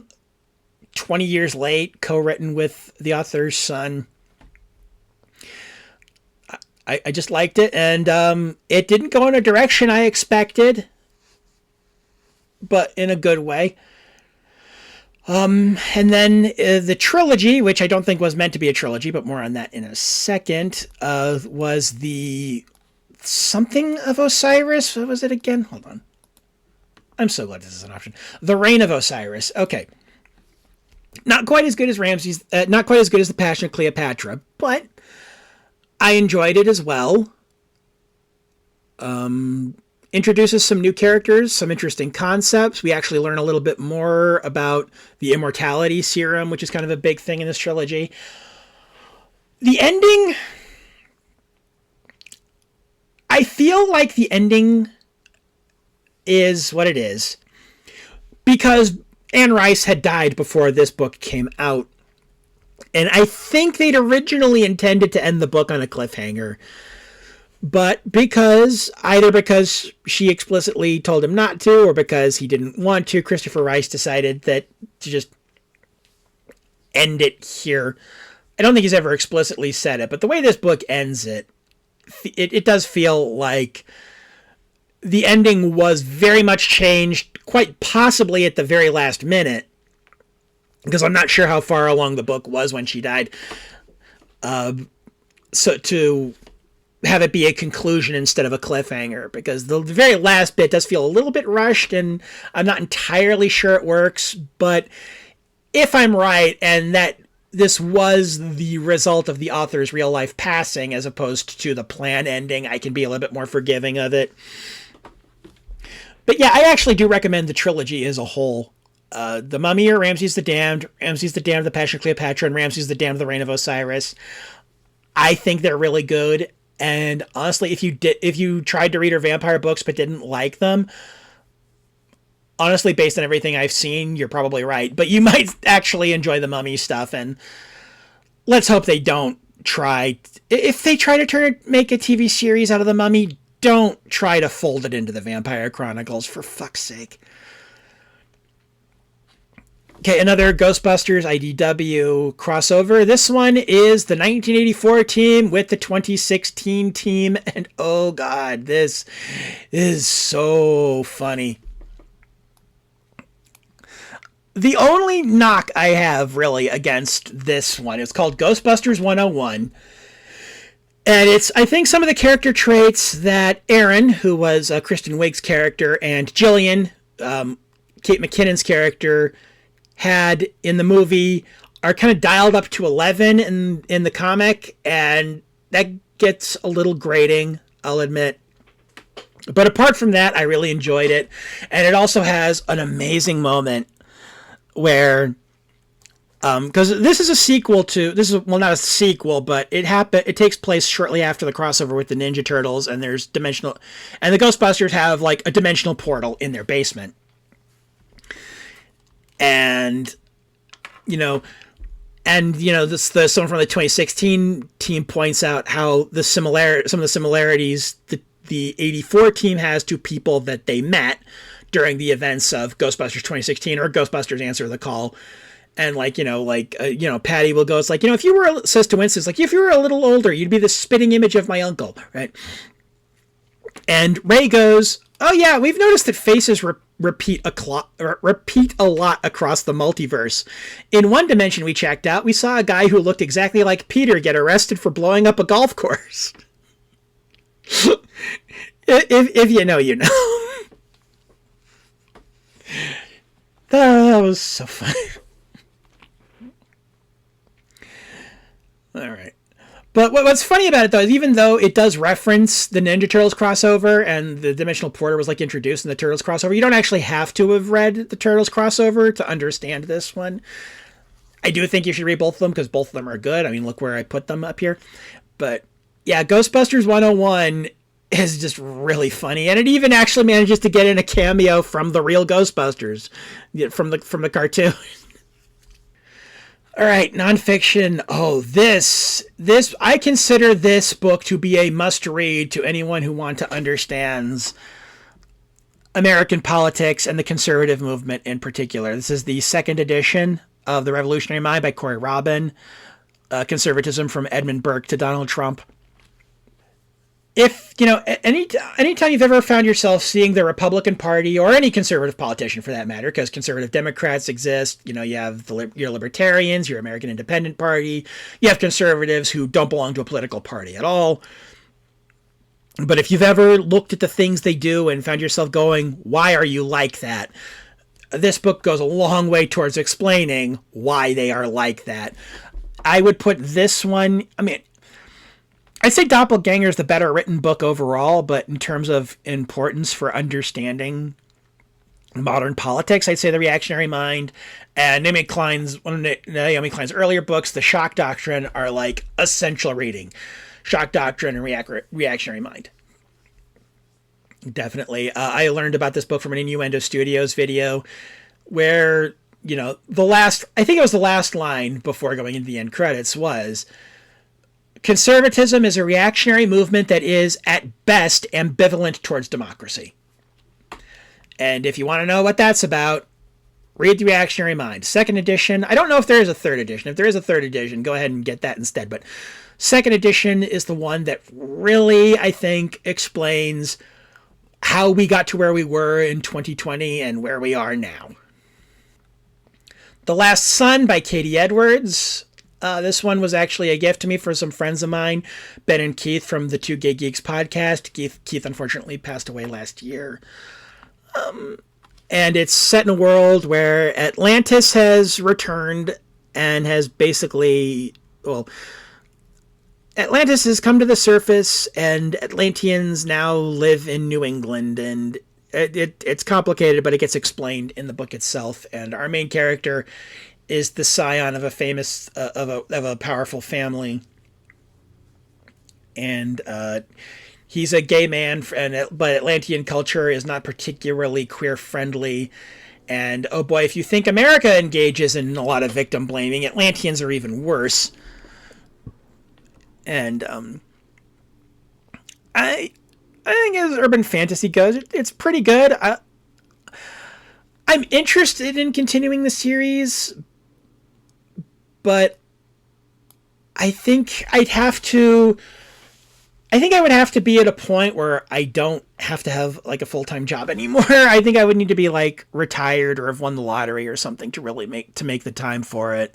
20 years late, co-written with the author's son. I just liked it, and it didn't go in a direction I expected, but in a good way. And then the trilogy, which I don't think was meant to be a trilogy, but more on that in a second, was the something of Osiris. What was it again? Hold on. I'm so glad this is an option. The Reign of Osiris. Okay. Not quite as good as Ramses, not quite as good as The Passion of Cleopatra, but I enjoyed it as well. Introduces some new characters, some interesting concepts. We actually learn a little bit more about the immortality serum, which is kind of a big thing in this trilogy. The ending, I feel like the ending is what it is because Anne Rice had died before this book came out. And I think they'd originally intended to end the book on a cliffhanger. But either because she explicitly told him not to, or because he didn't want to, Christopher Rice decided to just end it here. I don't think he's ever explicitly said it, but the way this book ends it does feel like the ending was very much changed, quite possibly at the very last minute, because I'm not sure how far along the book was when she died. So to have it be a conclusion instead of a cliffhanger, because the very last bit does feel a little bit rushed, and I'm not entirely sure it works. But if I'm right, and that this was the result of the author's real life passing as opposed to the planned ending, I can be a little bit more forgiving of it. But yeah, I actually do recommend the trilogy as a whole. The Mummy or Ramses the Damned, The Passion of Cleopatra, and Ramses the Damned, The Reign of Osiris. I think they're really good. And honestly, if you tried to read her vampire books but didn't like them, honestly, based on everything I've seen, you're probably right. But you might actually enjoy the Mummy stuff, and let's hope they don't try. If they try to make a TV series out of the Mummy, don't try to fold it into the Vampire Chronicles, for fuck's sake. Okay, another Ghostbusters IDW crossover. This one is the 1984 team with the 2016 team, and oh god, this is so funny. The only knock I have really against this one is called Ghostbusters 101. And it's, I think, some of the character traits that Aaron, who was Kristen Wiig's character, and Jillian, Kate McKinnon's character, had in the movie are kind of dialed up to 11 in the comic, and that gets a little grating, I'll admit. But apart from that, I really enjoyed it. And it also has an amazing moment where, because this is a sequel to, not a sequel, but it takes place shortly after the crossover with the Ninja Turtles, and the Ghostbusters have like a dimensional portal in their basement. And, And someone from the 2016 team points out how some of the similarities the 84 team has to people that they met during the events of Ghostbusters 2016 or Ghostbusters Answer the Call. And Patty will go, it's like, if you were, says to Winston, it's like, if you were a little older, you'd be the spitting image of my uncle, right? And Ray goes, oh yeah, we've noticed that faces repeat a lot across the multiverse. In one dimension we checked out, we saw a guy who looked exactly like Peter get arrested for blowing up a golf course. if you know, you know. That was so funny. All right. But what's funny about it, though, is even though it does reference the Ninja Turtles crossover and the Dimensional Porter was like introduced in the Turtles crossover, you don't actually have to have read the Turtles crossover to understand this one. I do think you should read both of them because both of them are good. I mean, look where I put them up here. But yeah, Ghostbusters 101 is just really funny, and it even actually manages to get in a cameo from the real Ghostbusters, from the cartoon. All right, nonfiction. Oh, this I consider this book to be a must-read to anyone who understands American politics and the conservative movement in particular. This is the second edition of The Revolutionary Mind by Corey Robin. Conservatism from Edmund Burke to Donald Trump. If, anytime you've ever found yourself seeing the Republican Party or any conservative politician for that matter, because conservative Democrats exist, you have your libertarians, your American Independent Party, you have conservatives who don't belong to a political party at all. But if you've ever looked at the things they do and found yourself going, why are you like that? This book goes a long way towards explaining why they are like that. I would put this one, I'd say Doppelganger is the better written book overall, but in terms of importance for understanding modern politics, I'd say The Reactionary Mind and one of Naomi Klein's earlier books, The Shock Doctrine, are like essential reading. Shock Doctrine and Reactionary Mind. Definitely. I learned about this book from an Innuendo Studios video where, I think it was the last line before going into the end credits was, conservatism is a reactionary movement that is, at best, ambivalent towards democracy. And if you want to know what that's about, read The Reactionary Mind. Second edition, I don't know if there is a third edition. If there is a third edition, go ahead and get that instead. But second edition is the one that really, I think, explains how we got to where we were in 2020 and where we are now. The Last Son by Katie Edwards. This one was actually a gift to me for some friends of mine, Ben and Keith from the Two Gay Geeks podcast. Keith unfortunately passed away last year. And it's set in a world where Atlantis has returned and has basically, Atlantis has come to the surface and Atlanteans now live in New England, and it's complicated, but it gets explained in the book itself. And our main character is the scion of a famous, of a powerful family. And he's a gay man, but Atlantean culture is not particularly queer-friendly. And, oh boy, if you think America engages in a lot of victim blaming, Atlanteans are even worse. And I think as urban fantasy goes, it's pretty good. I'm interested in continuing the series, but I think I would have to be at a point where I don't have to have like a full-time job anymore. I think I would need to be like retired or have won the lottery or something to really make the time for it.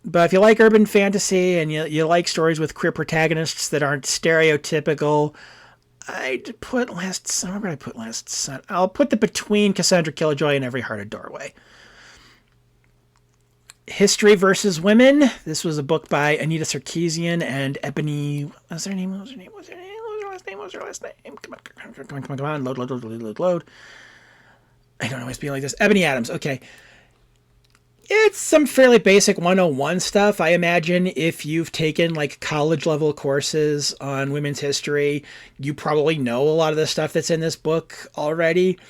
But if you like urban fantasy and you like stories with queer protagonists that aren't stereotypical, I'd put Last Son. Where would I put Last Son? I'll put the Between Cassandra Killjoy and Every Heart a Doorway. History versus Women. This was a book by Anita Sarkeesian and Ebony. What was her name? What was her last name? Come on. Load. I don't always be like this. Ebony Adams. Okay. It's some fairly basic 101 stuff. I imagine if you've taken like college level courses on women's history, you probably know a lot of the stuff that's in this book already.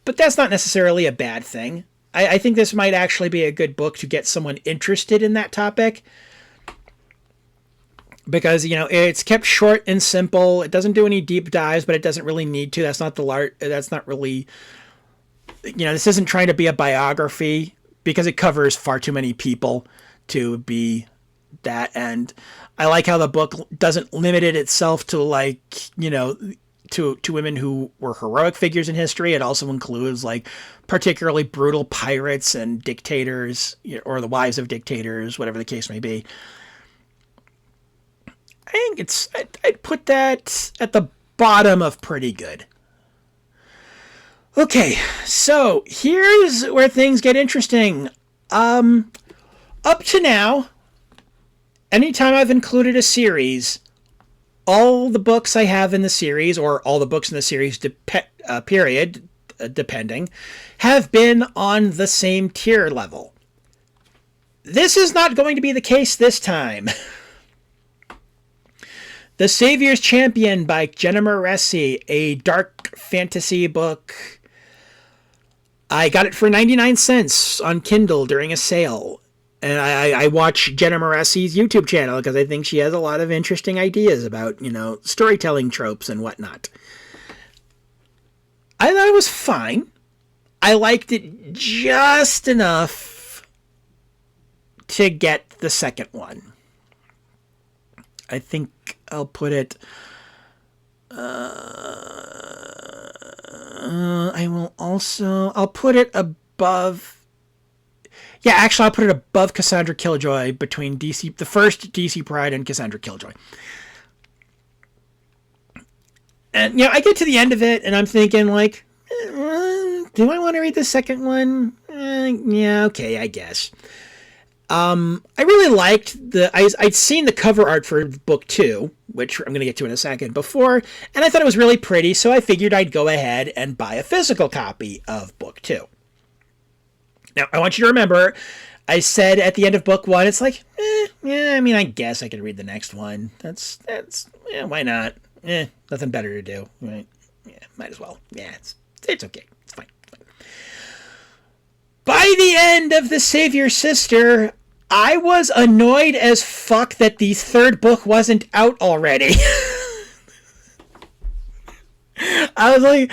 But that's not necessarily a bad thing. I think this might actually be a good book to get someone interested in that topic. Because, it's kept short and simple. It doesn't do any deep dives, but it doesn't really need to. That's not really, this isn't trying to be a biography because it covers far too many people to be that. And I like how the book doesn't limit it itself to to women who were heroic figures in history. It also includes particularly brutal pirates and dictators, or the wives of dictators, whatever the case may be. I think I'd put that at the bottom of pretty good. Okay, so here's where things get interesting. Up to now, anytime I've included a series, all the books I have in the series, or all the books in the series, depending, have been on the same tier level. This is not going to be the case this time. The Savior's Champion by Jenna Moreci, a dark fantasy book. I got it for 99 cents on Kindle during a sale. And I watch Jenna Moreci's YouTube channel because I think she has a lot of interesting ideas about, storytelling tropes and whatnot. I thought it was fine. I liked it just enough to get the second one. I think I'll put it... I'll put it above... Yeah, actually, I'll put it above Cassandra Killjoy between the first DC Pride and Cassandra Killjoy. And, I get to the end of it, and I'm thinking, do I want to read the second one? Yeah, okay, I guess. I really liked I'd seen the cover art for book 2, which I'm going to get to in a second, before, and I thought it was really pretty, so I figured I'd go ahead and buy a physical copy of book 2. Now, I want you to remember, I said at the end of book 1, it's I guess I could read the next one. That's why not? Nothing better to do, right? Yeah, might as well. Yeah, it's okay. It's fine. By the end of The Savior's Sister, I was annoyed as fuck that the third book wasn't out already. I was like,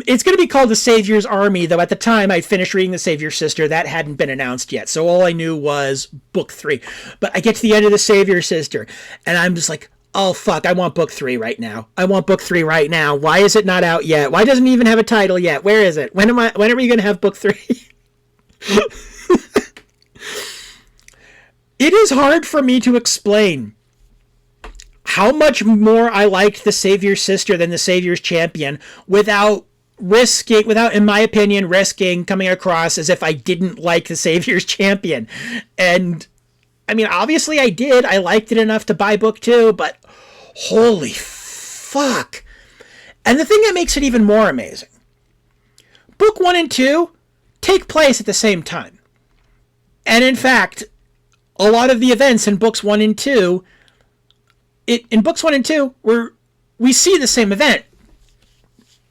it's going to be called The Savior's Army, though at the time I finished reading The Savior's Sister, that hadn't been announced yet, so all I knew was book 3. But I get to the end of The Savior's Sister, and I'm just like, oh fuck, I want book 3 right now. I want book 3 right now. Why is it not out yet? Why doesn't it even have a title yet? Where is it? When are we going to have book 3? It is hard for me to explain how much more I liked The Savior's Sister than The Savior's Champion without, in my opinion, risking coming across as if I didn't like The Savior's Champion. And, obviously I did. I liked it enough to buy book 2, but holy fuck. And the thing that makes it even more amazing, book 1 and 2 take place at the same time. And in fact, a lot of the events in books 1 and 2, in books 1 and 2, we see the same event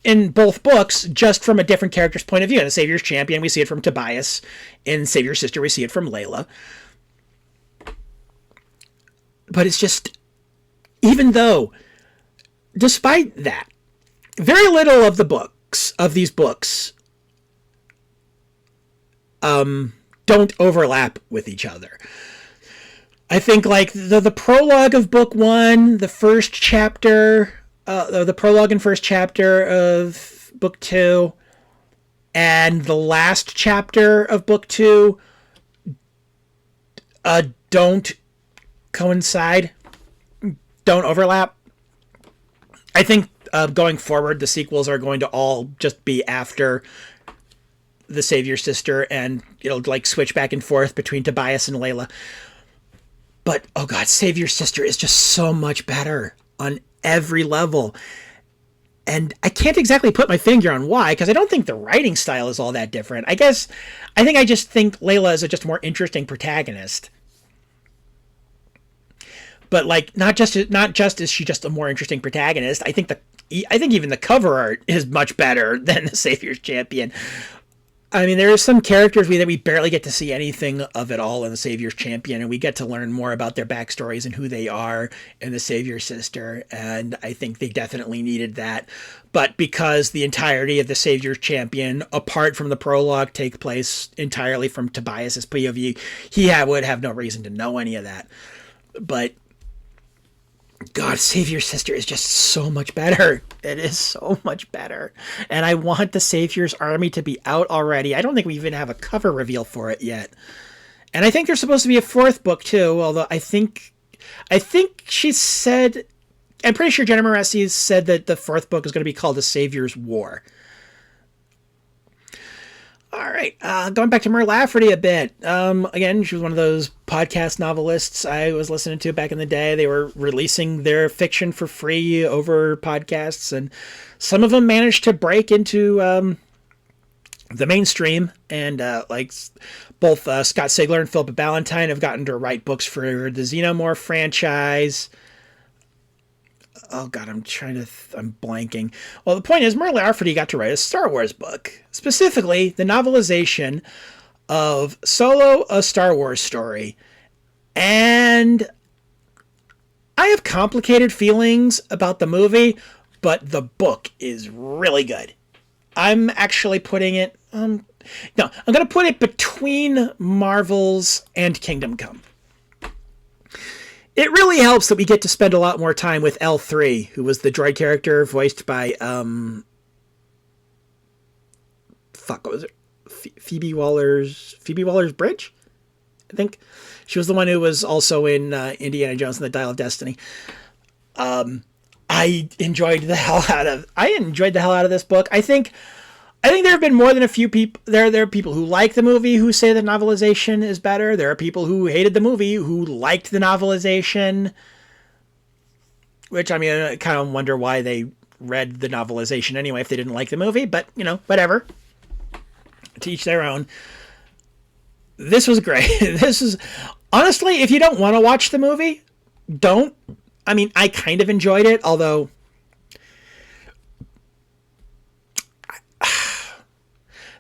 in both books, just from a different character's point of view. In The Savior's Champion, we see it from Tobias. In Savior's Sister, we see it from Layla. But it's just, even though, despite that, very little of these books, don't overlap with each other. I think the prologue of book 1, the first chapter, the prologue and first chapter of book 2, and the last chapter of book 2 don't coincide, don't overlap. I think going forward, the sequels are going to all just be after The Savior's Sister, and it'll switch back and forth between Tobias and Layla. But, oh god, Savior's Sister is just so much better on every level. And I can't exactly put my finger on why, because I don't think the writing style is all that different. I just think Layla is just a more interesting protagonist. But not just is she just a more interesting protagonist, I think even the cover art is much better than The Savior's Champion. I mean, there are some characters that we barely get to see anything of at all in the Savior's Champion, and we get to learn more about their backstories and who they are in the Savior's Sister, and I think they definitely needed that. But because the entirety of the Savior's Champion, apart from the prologue, take place entirely from Tobias's POV, would have no reason to know any of that. But God, Savior's Sister is just so much better. It is so much better. And I want the Savior's Army to be out already. I don't think we even have a cover reveal for it yet. And I think there's supposed to be a fourth book too, although I think she said, I'm pretty sure Jenna Moreci said that the fourth book is going to be called The Savior's War. All right, going back to Mur Lafferty a bit. Again, she was one of those podcast novelists I was listening to back in the day. They were releasing their fiction for free over podcasts, and some of them managed to break into the mainstream. And like both Scott Sigler and Philippa Ballantine have gotten to write books for the Xenomorph franchise. Oh God, I'm blanking. Well, the point is, Mur Lafferty got to write a Star Wars book, specifically the novelization of Solo: A Star Wars Story, and I have complicated feelings about the movie, but the book is really good. I'm actually putting it. I'm going to put it between Marvel's and Kingdom Come. It really helps that we get to spend a lot more time with L3, who was the droid character voiced by, what was it? Phoebe Waller-Bridge? I think. She was the one who was also in Indiana Jones and the Dial of Destiny. I enjoyed the hell out of this book. I think there have been more than a few people. There are people who like the movie who say the novelization is better. There are people who hated the movie who liked the novelization. Which, I mean, I kind of wonder why they read the novelization anyway if they didn't like the movie. But, whatever. To each their own. This was great. This is... Honestly, if you don't want to watch the movie, don't. I mean, I kind of enjoyed it, although...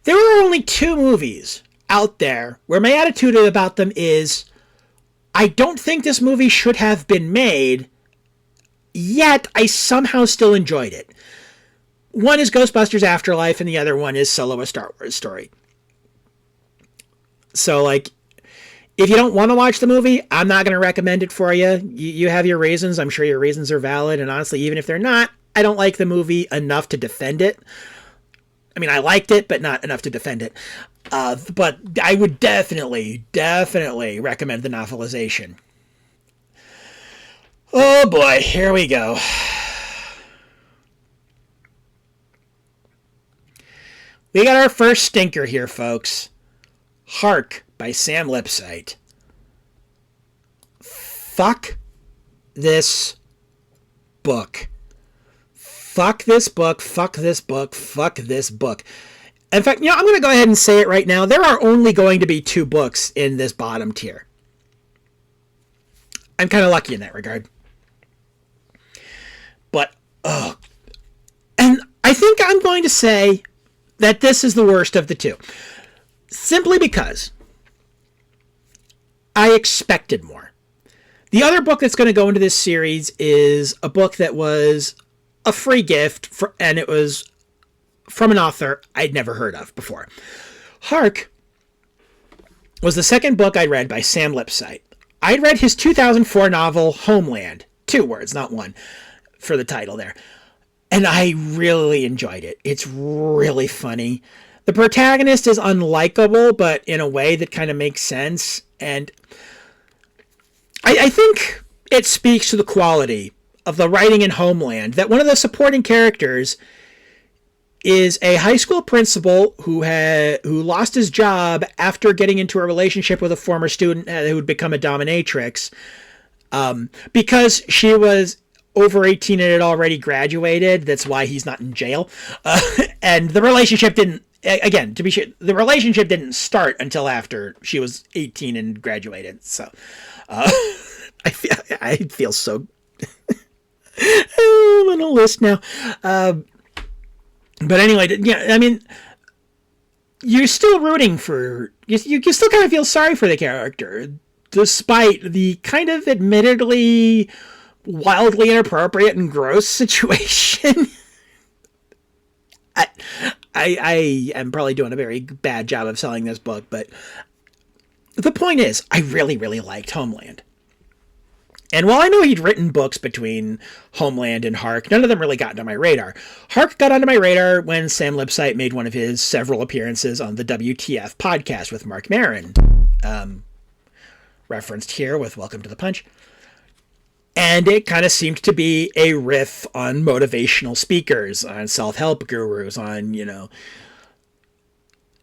There are only 2 movies out there where my attitude about them is, I don't think this movie should have been made, yet I somehow still enjoyed it. One is Ghostbusters Afterlife, and the other one is Solo: A Star Wars Story. So, if you don't want to watch the movie, I'm not going to recommend it for you. You have your reasons. I'm sure your reasons are valid, and honestly, even if they're not, I don't like the movie enough to defend it. I mean, I liked it, but not enough to defend it. But I would definitely recommend the novelization. Oh boy, here we go. We got our first stinker here, folks. Hark by Sam Lipsyte. Fuck this book. Fuck this book, fuck this book, fuck this book. In fact, I'm going to go ahead and say it right now. There are only going to be 2 books in this bottom tier. I'm kind of lucky in that regard. But, and I think I'm going to say that this is the worst of the 2. Simply because I expected more. The other book that's going to go into this series is a book that was a free gift, and it was from an author I'd never heard of before. Hark was the second book I read by Sam Lipsyte. I'd read his 2004 novel, Homeland. 2 words, not 1, for the title there. And I really enjoyed it. It's really funny. The protagonist is unlikable, but in a way that kind of makes sense. And I think it speaks to the quality of the writing in Homeland, that one of the supporting characters is a high school principal who lost his job after getting into a relationship with a former student who would become a dominatrix, because she was over 18 and had already graduated. That's why he's not in jail. And the relationship didn't, again, to be sure, the relationship didn't start until after she was 18 and graduated. So I feel so I'm on a list now. But anyway, yeah, I mean, you're still rooting for, you still kind of feel sorry for the character, despite the kind of admittedly wildly inappropriate and gross situation. I am probably doing a very bad job of selling this book, but the point is, I really, really liked Homeland. And while I know he'd written books between Homeland and Hark, none of them really got onto my radar. Hark got onto my radar when Sam Lipsyte made one of his several appearances on the WTF podcast with Mark Maron, referenced here with Welcome to the Punch. And it kind of seemed to be a riff on motivational speakers, on self-help gurus, on,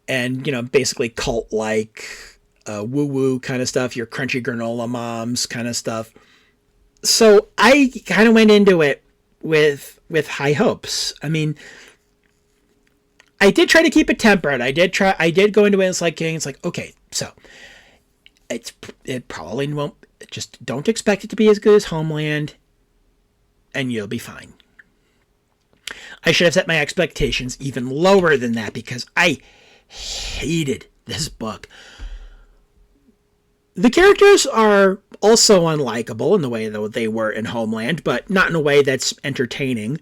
and, basically cult-like woo-woo kind of stuff, your crunchy granola moms kind of stuff. So I kind of went into it with high hopes. I mean, I did try to keep it tempered. I did go into it and it's like, okay, so it probably won't, just don't expect it to be as good as Homeland and you'll be fine. I should have set my expectations even lower than that because I hated this book. The characters are also unlikable in the way that they were in Homeland, but not in a way that's entertaining.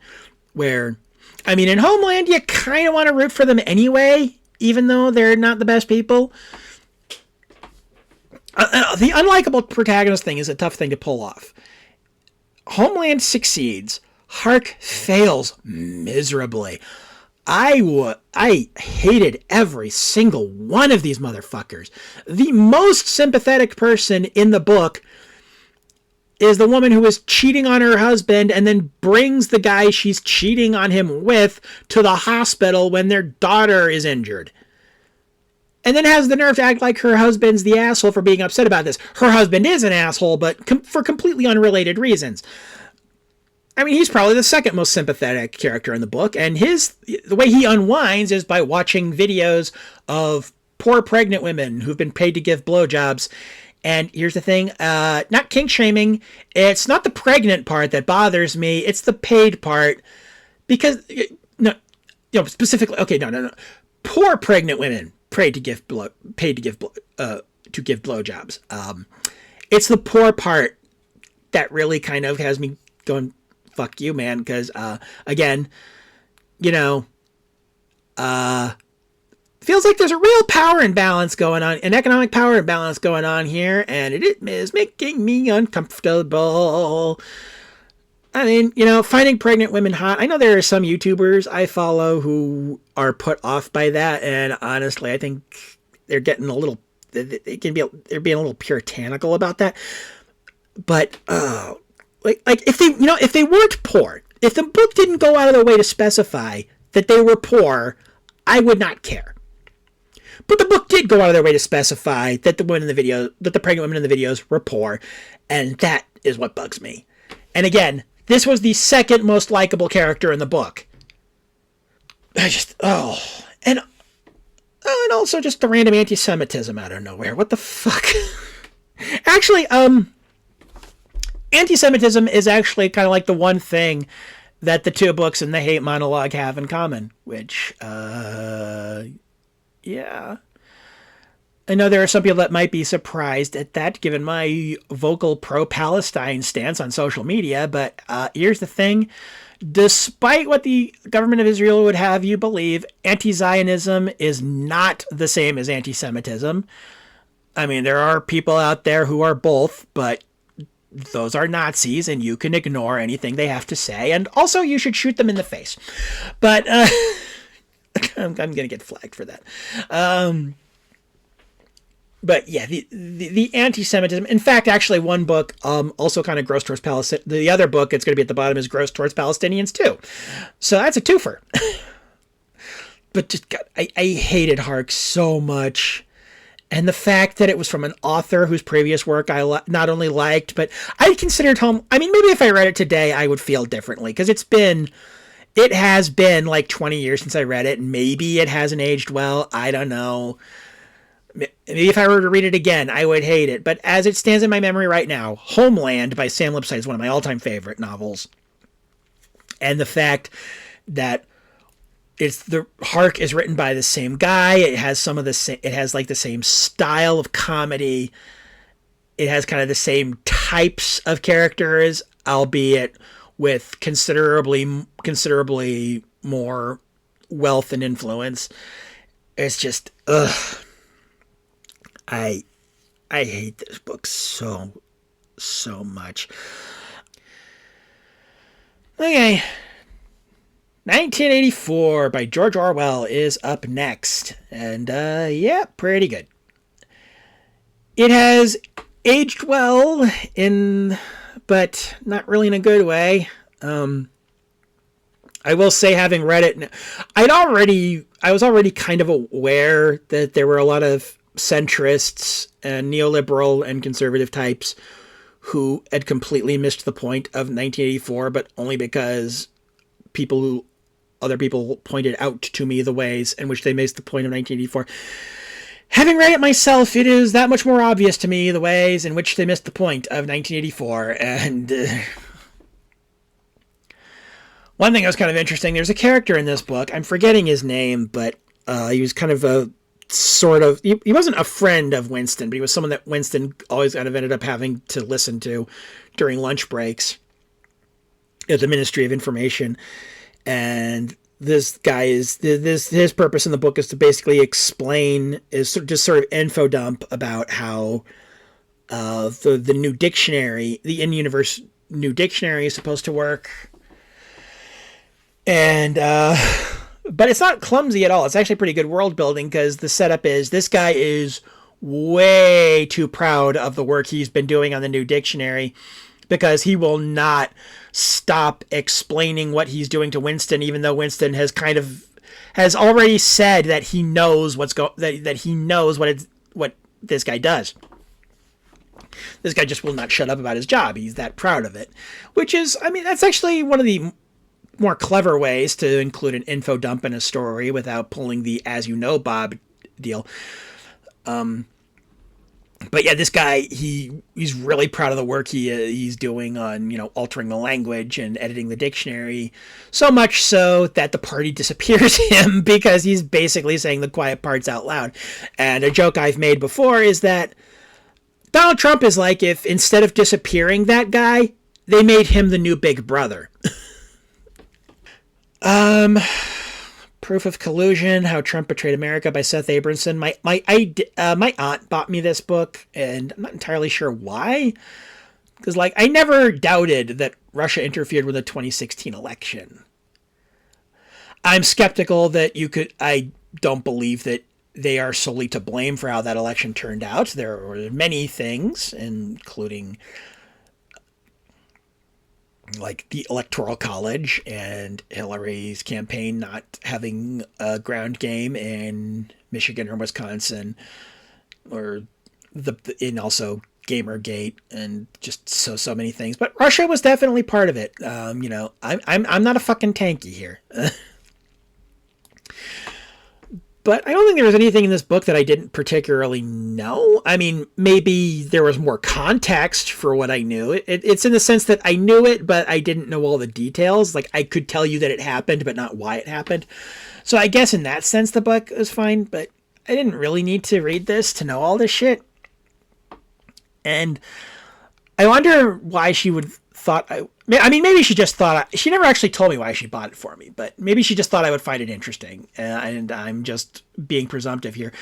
Where, I mean, in Homeland, you kind of want to root for them anyway, even though they're not the best people. The unlikable protagonist thing is a tough thing to pull off. Homeland succeeds. Hark fails miserably. I hated every single one of these motherfuckers. The most sympathetic person in the book is the woman who is cheating on her husband and then brings the guy she's cheating on him with to the hospital when their daughter is injured. And then has the nerve to act like her husband's the asshole for being upset about this. Her husband is an asshole, but for completely unrelated reasons. I mean, he's probably the second most sympathetic character in the book, and the way he unwinds is by watching videos of poor pregnant women who've been paid to give blowjobs. And here's the thing, not kink shaming, it's not the pregnant part that bothers me, it's the paid part, because, specifically, okay, no. Poor pregnant women paid to give blowjobs. It's the poor part that really kind of has me going, fuck you, man, because, again, feels like there's a real power imbalance going on, an economic power imbalance going on here, and it is making me uncomfortable. I mean, finding pregnant women hot. I know there are some YouTubers I follow who are put off by that, and honestly, I think they're getting they're being a little puritanical about that. But, like if they weren't poor, if the book didn't go out of their way to specify that they were poor, I would not care. But the book did go out of their way to specify that the pregnant women in the videos were poor, and that is what bugs me. And again, this was the second most likable character in the book. And also just the random anti-Semitism out of nowhere. What the fuck? Actually, anti-Semitism is actually kind of like the one thing that the two books in the hate monologue have in common, which, yeah. I know there are some people that might be surprised at that, given my vocal pro-Palestine stance on social media, but here's the thing. Despite what the government of Israel would have you believe, anti-Zionism is not the same as anti-Semitism. I mean, there are people out there who are both, but those are Nazis, and you can ignore anything they have to say, and also you should shoot them in the face. But I'm going to get flagged for that. But yeah, the anti-Semitism. In fact, actually, one book also kind of gross towards Palestine. The other book, it's going to be at the bottom, is gross towards Palestinians too. So that's a twofer. But just I hated Hark so much. And the fact that it was from an author whose previous work I not only liked, but I considered I mean, maybe if I read it today, I would feel differently. Because it has been like 20 years since I read it. And maybe it hasn't aged well. I don't know. Maybe if I were to read it again, I would hate it. But as it stands in my memory right now, Homeland by Sam Lipsyte is one of my all-time favorite novels. And the fact that it's the Hark is written by the same guy. It has some of the same. It has like the same style of comedy. It has kind of the same types of characters, albeit with considerably more wealth and influence. It's just ugh. I hate this book so much. Okay. 1984 by George Orwell is up next. And, yeah, pretty good. It has aged well, but not really in a good way. I will say, having read it, I was already kind of aware that there were a lot of centrists and neoliberal and conservative types who had completely missed the point of 1984, but only because other people pointed out to me the ways in which they missed the point of 1984. Having read it myself, it is that much more obvious to me the ways in which they missed the point of 1984. And one thing that was kind of interesting, there's a character in this book, I'm forgetting his name, but he was kind of a sort of, he wasn't a friend of Winston, but he was someone that Winston always kind of ended up having to listen to during lunch breaks at the Ministry of Information. And this guy his purpose in the book is to basically explain, is just sort of info dump about how the new dictionary, the in-universe new dictionary is supposed to work. And but it's not clumsy at all. It's actually pretty good world building, because the setup is this guy is way too proud of the work he's been doing on the new dictionary, because he will not stop explaining what he's doing to Winston, even though Winston has already said that he knows that he knows what this guy does. This guy just will not shut up about his job. He's that proud of it, which is, I mean, that's actually one of the more clever ways to include an info dump in a story without pulling the "as you know, Bob" deal. But yeah, this guy, he's really proud of the work he's doing on, altering the language and editing the dictionary, so much so that the party disappears him because he's basically saying the quiet parts out loud. And a joke I've made before is that Donald Trump is like if instead of disappearing that guy, they made him the new Big Brother. Proof of Collusion: How Trump Betrayed America by Seth Abramson. My aunt bought me this book, and I'm not entirely sure why. Because, I never doubted that Russia interfered with the 2016 election. I'm skeptical that I don't believe that they are solely to blame for how that election turned out. There were many things, including the Electoral College and Hillary's campaign not having a ground game in Michigan or Wisconsin, or and also Gamergate, and just so many things. But Russia was definitely part of it. I'm not a fucking tanky here. But I don't think there was anything in this book that I didn't particularly know. I mean, maybe there was more context for what I knew. It's in the sense that I knew it, but I didn't know all the details. I could tell you that it happened, but not why it happened. So I guess in that sense, the book is fine, but I didn't really need to read this to know all this shit. And I wonder why she would maybe she just thought, she never actually told me why she bought it for me, but maybe she just thought I would find it interesting, and I'm just being presumptive here.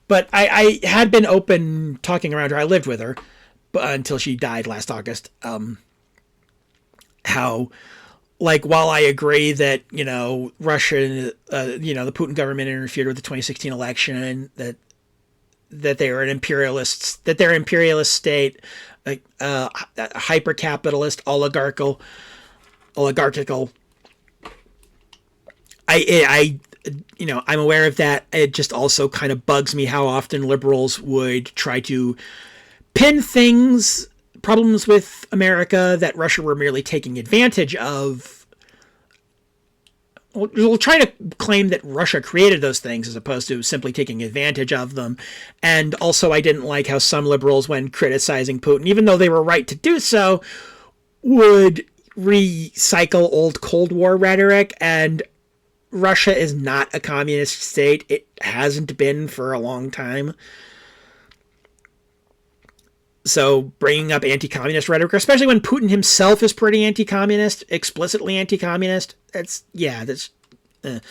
But I had been open talking around her. I lived with her until she died last August. How, while I agree that, Russia, the Putin government interfered with the 2016 election, that they are an imperialist, that they're an imperialist state, hyper-capitalist, oligarchical. I'm aware of that. It just also kind of bugs me how often liberals would try to pin problems with America that Russia were merely taking advantage of. We'll try to claim that Russia created those things as opposed to simply taking advantage of them. And also, I didn't like how some liberals, when criticizing Putin, even though they were right to do so, would recycle old Cold War rhetoric and Russia is not a communist state. It hasn't been for a long time. So bringing up anti-communist rhetoric, especially when Putin himself is pretty anti-communist, explicitly anti-communist, that's. But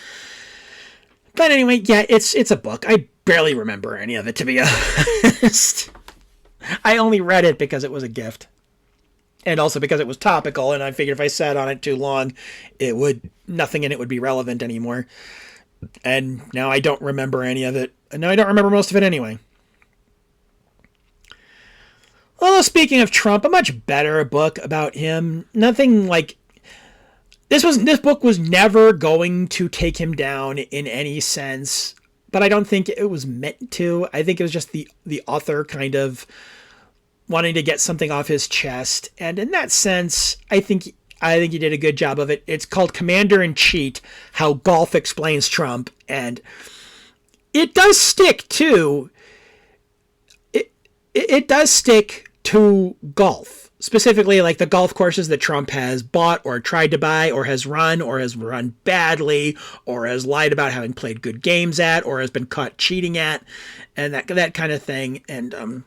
anyway, yeah, it's a book. I barely remember any of it, to be honest. I only read it because it was a gift. And also because it was topical, and I figured if I sat on it too long, nothing in it would be relevant anymore. And now I don't remember any of it. And now I don't remember most of it anyway. Well, speaking of Trump, a much better book about him. Nothing like this book was never going to take him down in any sense, but I don't think it was meant to. I think it was just the author kind of wanting to get something off his chest, and in that sense, I think he did a good job of it. It's called Commander in Cheat: How Golf Explains Trump, and it does stick to it does stick to golf, specifically like the golf courses that Trump has bought or tried to buy or has run badly or has lied about having played good games at or has been caught cheating at, and that kind of thing. And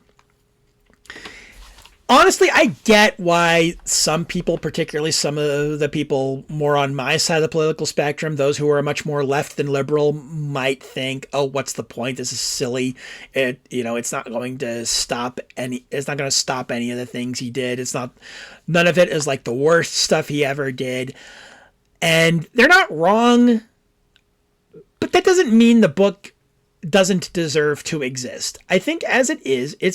honestly, I get why some people, particularly some of the people more on my side of the political spectrum, those who are much more left than liberal, might think, "Oh, what's the point? This is silly. It's not going to stop any. It's not going to stop any of the things he did. None of it is like the worst stuff he ever did." And they're not wrong, but that doesn't mean the book doesn't deserve to exist. I think as it is, I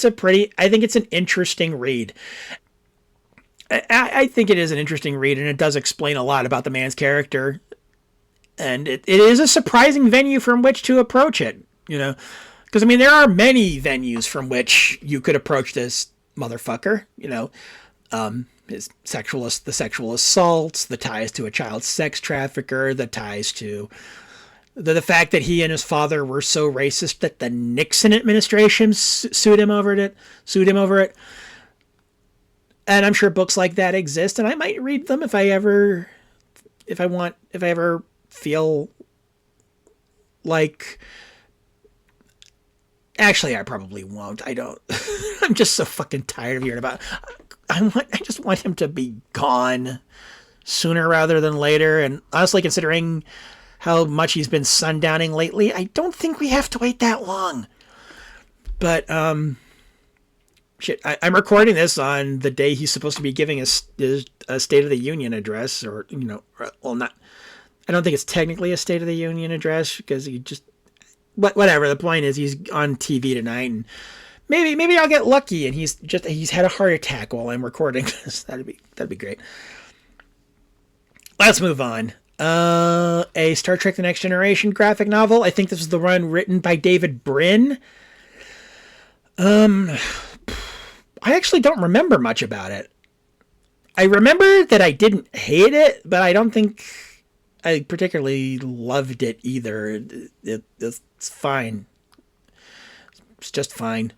think it's an interesting read. I think it is an interesting read, and it does explain a lot about the man's character. And it is a surprising venue from which to approach it, Because, there are many venues from which you could approach this motherfucker, the sexual assaults, the ties to a child sex trafficker, the ties to the fact that he and his father were so racist that the Nixon administration sued him over it. And I'm sure books like that exist, and I might read them if I ever feel like. Actually, I probably won't. I don't. I'm just so fucking tired of hearing about it. I just want him to be gone sooner rather than later. And honestly, considering how much he's been sundowning lately, I don't think we have to wait that long. But, shit, I'm recording this on the day he's supposed to be giving a State of the Union address, or, not, I don't think it's technically a State of the Union address, because whatever, the point is he's on TV tonight, and maybe I'll get lucky, and he's had a heart attack while I'm recording this. That'd be great. Let's move on. A Star Trek The Next Generation graphic novel. I think this is the one written by David Brin. I actually don't remember much about it. I remember that I didn't hate it, but I don't think I particularly loved it either. It's fine. It's just fine.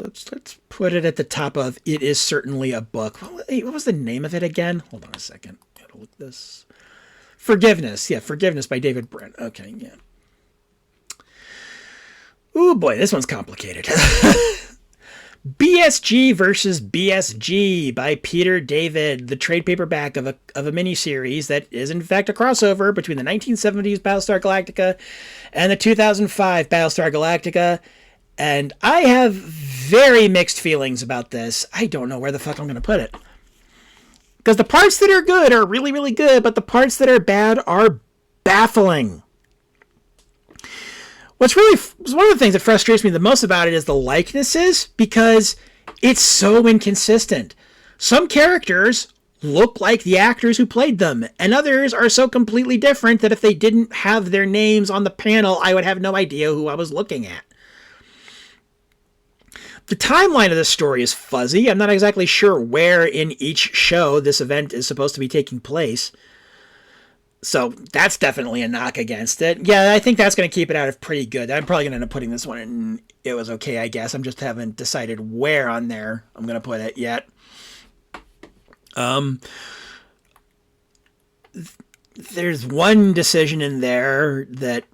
Let's put it at the top of it is certainly a book. What was the name of it again? Hold on a second. Gotta look this. Forgiveness. Yeah, Forgiveness by David Brent. Okay, yeah. Ooh boy, this one's complicated. BSG versus BSG by Peter David, the trade paperback of a miniseries that is in fact a crossover between the 1970s Battlestar Galactica and the 2005 Battlestar Galactica. And I have very mixed feelings about this. I don't know where the fuck I'm going to put it. Because the parts that are good are really, really good, but the parts that are bad are baffling. One of the things that frustrates me the most about it is the likenesses, because it's so inconsistent. Some characters look like the actors who played them, and others are so completely different that if they didn't have their names on the panel, I would have no idea who I was looking at. The timeline of this story is fuzzy. I'm not exactly sure where in each show this event is supposed to be taking place. So that's definitely a knock against it. Yeah, I think that's going to keep it out of pretty good. I'm probably going to end up putting this one in It Was Okay, I guess. I just haven't decided where on there I'm going to put it yet. there's one decision in there that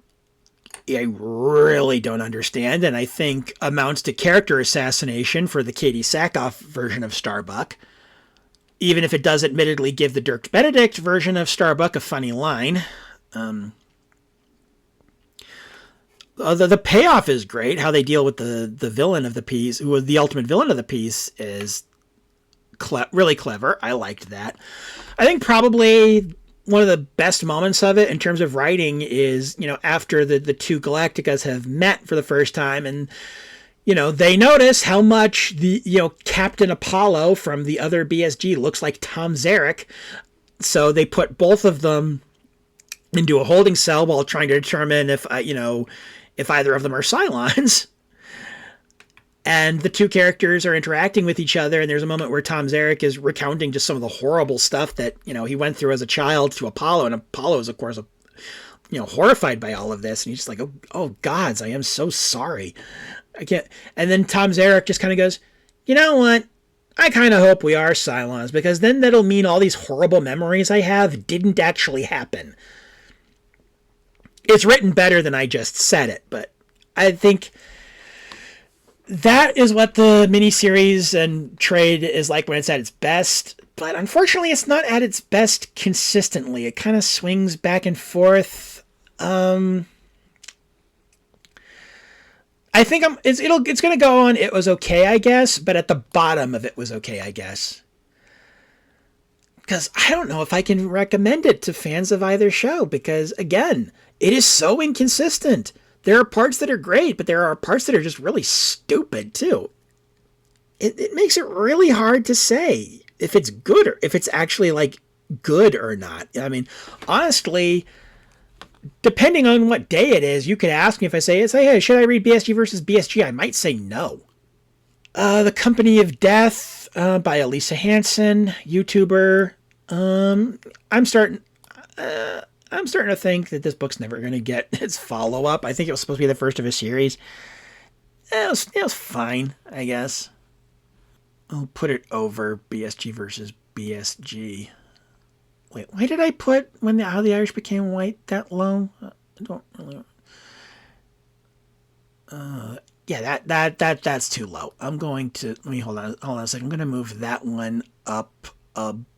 I really don't understand, and I think amounts to character assassination for the Katie Sackhoff version of Starbuck. Even if it does admittedly give the Dirk Benedict version of Starbuck a funny line. The payoff is great. How they deal with the villain of the piece, who was the ultimate villain of the piece, is really clever. I liked that. I think probably one of the best moments of it in terms of writing is, after the two Galacticas have met for the first time, and they notice how much the Captain Apollo from the other BSG looks like Tom Zarek. So they put both of them into a holding cell while trying to determine if either of them are Cylons. And the two characters are interacting with each other, and there's a moment where Tom Zarek is recounting just some of the horrible stuff that, he went through as a child to Apollo, and Apollo is, of course, horrified by all of this, and he's just like, oh gods, I am so sorry. I can't. And then Tom Zarek just kind of goes, you know what? I kind of hope we are Cylons, because then that'll mean all these horrible memories I have didn't actually happen. It's written better than I just said it, but I think that is what the miniseries and trade is like when it's at its best. But unfortunately, it's not at its best consistently. It kind of swings back and forth. I think it's going to go on It Was Okay, I guess, but at the bottom of It Was Okay, I guess. Because I don't know if I can recommend it to fans of either show, because, again, it is so inconsistent. There are parts that are great, but there are parts that are just really stupid, too. It makes it really hard to say if it's good or if it's actually, good or not. I mean, honestly, depending on what day it is, you could ask me if I say, hey, should I read BSG versus BSG? I might say no. The Company of Death by Elisa Hansen, YouTuber. I'm starting to think that this book's never going to get its follow-up. I think it was supposed to be the first of a series. It was fine, I guess. I'll put it over BSG versus BSG. Wait, why did I put How the Irish Became White that low? I don't really... Yeah, that's too low. I'm going to... Let me hold on a second. I'm going to move that one up above...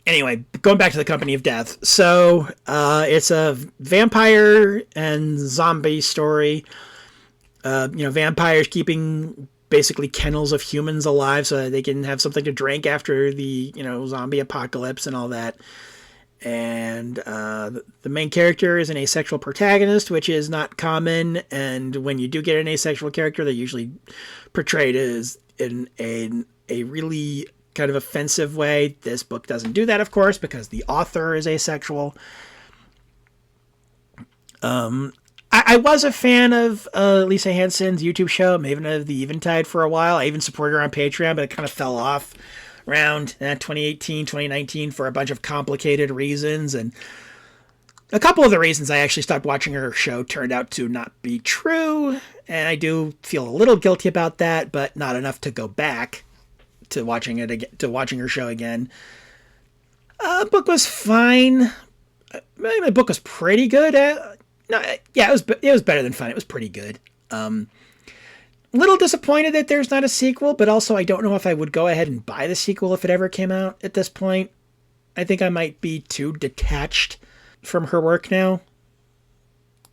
Anyway, going back to the Company of Death. So, it's a vampire and zombie story. Vampires keeping basically kennels of humans alive so that they can have something to drink after the, zombie apocalypse and all that. And the main character is an asexual protagonist, which is not common. And when you do get an asexual character, they're usually portrayed as in a really kind of offensive way. This book doesn't do that, of course, because the author is asexual. I was a fan of Lisa Hansen's YouTube show, Maven of the Eventide, for a while. I even supported her on Patreon, but it kind of fell off around 2018, 2019 for a bunch of complicated reasons. And a couple of the reasons I actually stopped watching her show turned out to not be true. And I do feel a little guilty about that, but not enough to go back to watching it again, to watching her show again. The book was fine. The book was pretty good. It was better than fun. It was pretty good. Little disappointed that there's not a sequel, but also I don't know if I would go ahead and buy the sequel if it ever came out at this point. I think I might be too detached from her work now.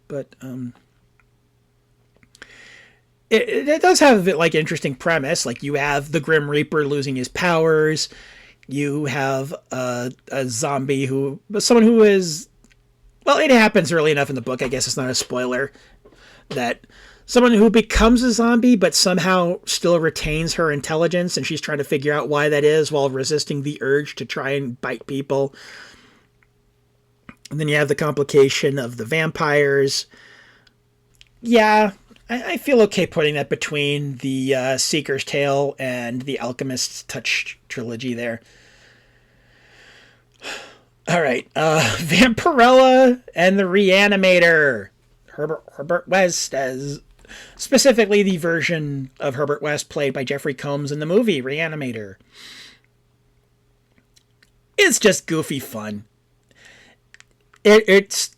But it does have interesting premise. You have the Grim Reaper losing his powers. You have a zombie someone who is, well, it happens early enough in the book, I guess it's not a spoiler, that someone who becomes a zombie but somehow still retains her intelligence, and she's trying to figure out why that is while resisting the urge to try and bite people. And then you have the complication of the vampires. Yeah, I feel okay putting that between the Seeker's Tale and the Alchemist's Touch trilogy there. All right, Vampirella and the Reanimator. Herbert West as Specifically, the version of Herbert West played by Jeffrey Combs in the movie Reanimator. It's just goofy fun. It's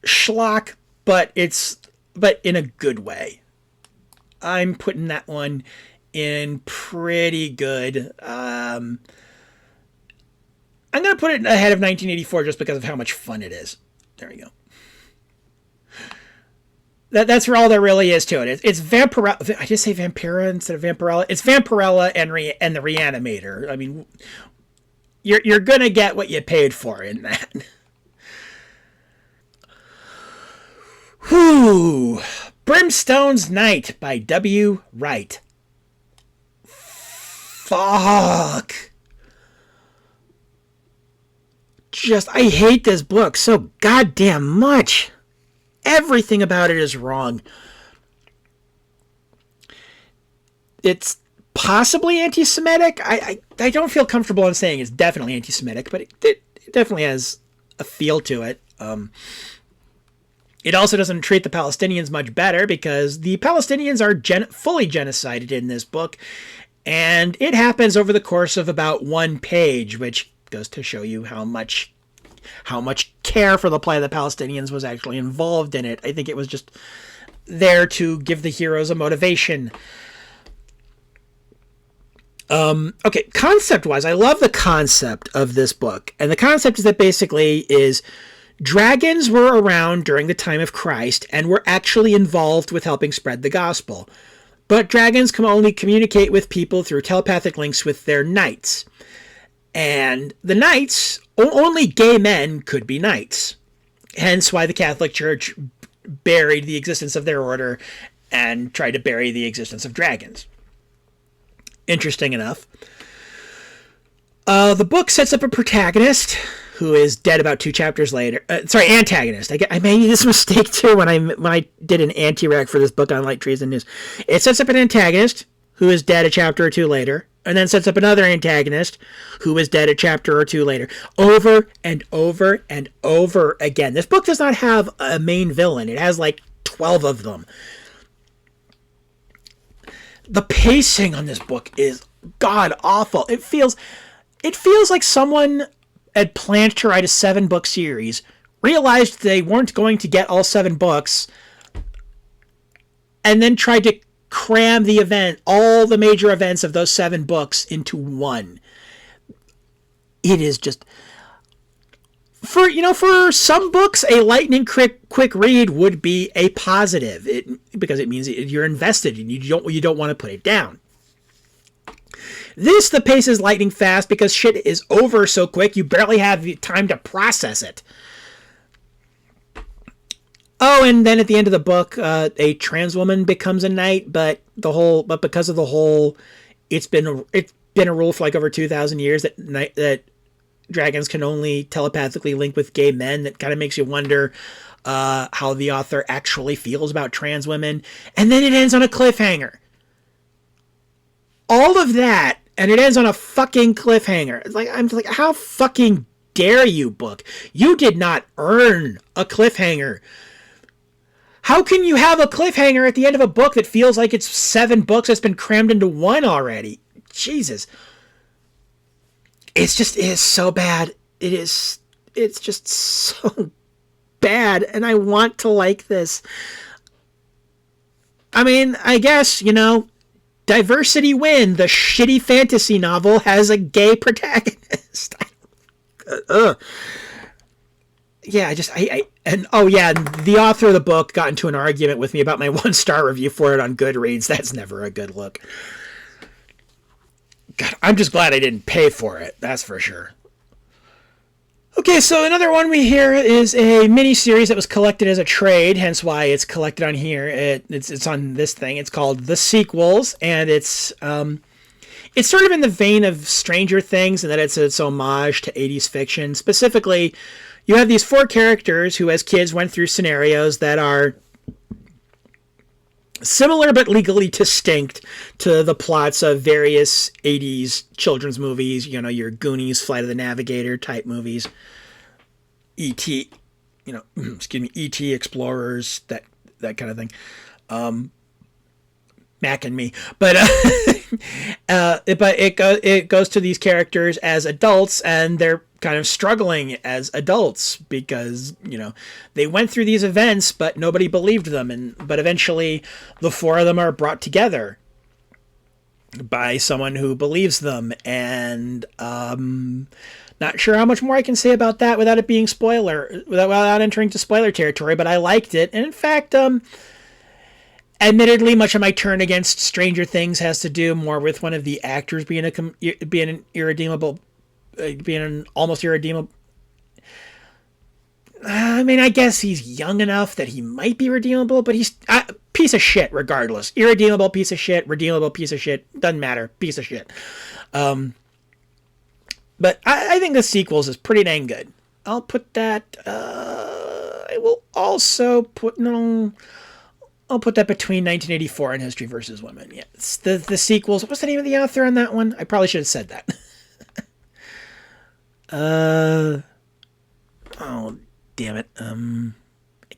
schlock, but in a good way. I'm putting that one in pretty good. I'm going to put it ahead of 1984 just because of how much fun it is. There we go. That's all there really is to it. It's Vampirella. I just say Vampira instead of Vampirella. It's Vampirella and the Reanimator. I mean, you're going to get what you paid for in that. Whew. Brimstone's Night by W. Wright. Fuck. I hate this book so goddamn much. Everything about it is wrong. It's possibly anti-Semitic. I don't feel comfortable in saying it's definitely anti-Semitic, but it definitely has a feel to it. It also doesn't treat the Palestinians much better because the Palestinians are fully genocided in this book, and it happens over the course of about one page, which goes to show you how much care for the plight of the Palestinians was actually involved in it. I think it was just there to give the heroes a motivation. Okay, concept-wise, I love the concept of this book. And the concept is that basically is dragons were around during the time of Christ and were actually involved with helping spread the gospel. But dragons can only communicate with people through telepathic links with their knights. And the knights, only gay men could be knights. Hence why the Catholic Church buried the existence of their order and tried to bury the existence of dragons. Interesting enough. The book sets up a protagonist who is dead about 2 chapters later. Antagonist. I made this mistake too when I did an anti-rec for this book on Light Treason News. It sets up an antagonist who is dead a chapter or 2 later, and then sets up another antagonist who is dead a chapter or 2 later. Over and over and over again. This book does not have a main villain. It has like 12 of them. The pacing on this book is god awful. It feels like someone had planned to write a 7-book series, realized they weren't going to get all 7 books, and then tried to cram all the major events of those 7 books into one. It is just, for some books, a lightning quick read would be a positive, because it means you're invested and you don't want to put it down. The pace is lightning fast because shit is over so quick you barely have time to process it. Oh, and then at the end of the book, a trans woman becomes a knight, but because of the whole, it's been a rule for like over 2,000 years that dragons can only telepathically link with gay men. That kind of makes you wonder how the author actually feels about trans women. And then it ends on a cliffhanger. All of that, and it ends on a fucking cliffhanger. I'm like, how fucking dare you, book? You did not earn a cliffhanger. How can you have a cliffhanger at the end of a book that feels like it's 7 books that's been crammed into one already? Jesus. It is so bad. It's just so bad, and I want to like this. I mean, I guess, diversity win. The shitty fantasy novel has a gay protagonist. Yeah, the author of the book got into an argument with me about my 1-star review for it on Goodreads. That's never a good look. God, I'm just glad I didn't pay for it. That's for sure. Okay, so another one we hear is a mini-series that was collected as a trade, hence why it's collected on here. It's on this thing. It's called The Sequels, and it's sort of in the vein of Stranger Things in that it's homage to 80s fiction. Specifically, you have these 4 characters who as kids went through scenarios that are similar but legally distinct to the plots of various 80s children's movies, your Goonies, Flight of the Navigator type movies, E.T., E.T. Explorers, that that kind of thing. Mac and me, but it goes to these characters as adults, and they're kind of struggling as adults because they went through these events, but nobody believed them, but eventually the four of them are brought together by someone who believes them, and not sure how much more I can say about that without it being without entering to spoiler territory, but I liked it, and in fact, admittedly, much of my turn against Stranger Things has to do more with one of the actors being an irredeemable, being an almost irredeemable. I mean, I guess he's young enough that he might be redeemable, but he's a piece of shit regardless. Irredeemable piece of shit, redeemable piece of shit, doesn't matter, piece of shit. But I think the sequels is pretty dang good. I'll put that. I will also put I'll put that between 1984 and History vs. Women. Yeah, it's the sequels. What's the name of the author on that one? I probably should have said that. Oh, damn it. I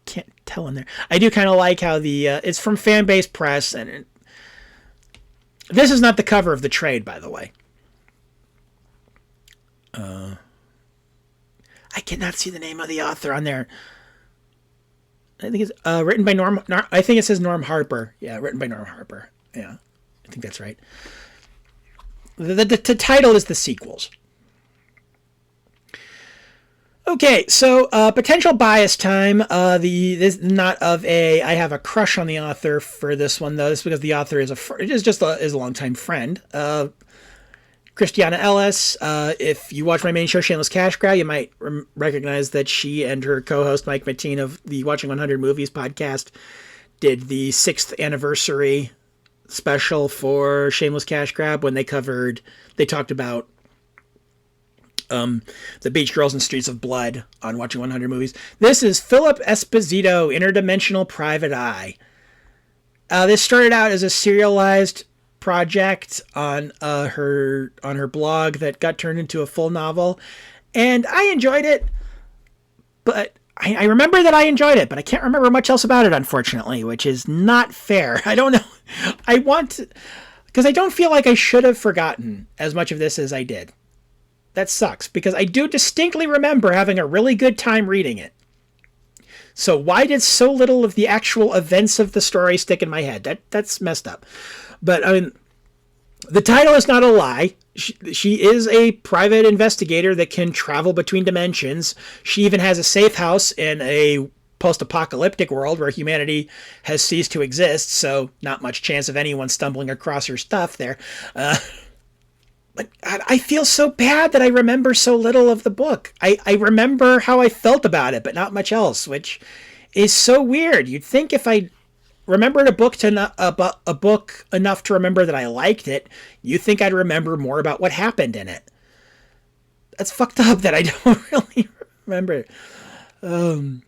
can't tell in there. I do kind of like how it's from Fanbase Press, and this is not the cover of the trade, by the way. I cannot see the name of the author on there. I think it's written by Norm. I think it says Norm Harper. Yeah, written by Norm Harper. Yeah, I think that's right. The title is The Sequels. Okay, so potential bias time. This not of a. I have a crush on the author for this one though. This is because the author is a longtime friend. Christiana Ellis. If you watch my main show, Shameless Cash Grab, you might recognize that she and her co-host Mike Mateen of the Watching 100 Movies podcast did the 6th anniversary special for Shameless Cash Grab when they talked about the Beach Girls and Streets of Blood on Watching 100 Movies. This is Philip Esposito, Interdimensional Private Eye. This started out as a serialized project on her blog that got turned into a full novel, and I enjoyed it, but I remember that I enjoyed it, but I can't remember much else about it, unfortunately, which is not fair. I don't know. Because I don't feel like I should have forgotten as much of this as I did. That sucks, because I do distinctly remember having a really good time reading it. So why did so little of the actual events of the story stick in my head? That's messed up. But, I mean, the title is not a lie. She is a private investigator that can travel between dimensions. She even has a safe house in a post-apocalyptic world where humanity has ceased to exist, so not much chance of anyone stumbling across her stuff there. But I feel so bad that I remember so little of the book. I remember how I felt about it, but not much else, which is so weird. You'd think if I remembered a book enough to remember that I liked it, you think I'd remember more about what happened in it. That's fucked up that I don't really remember. I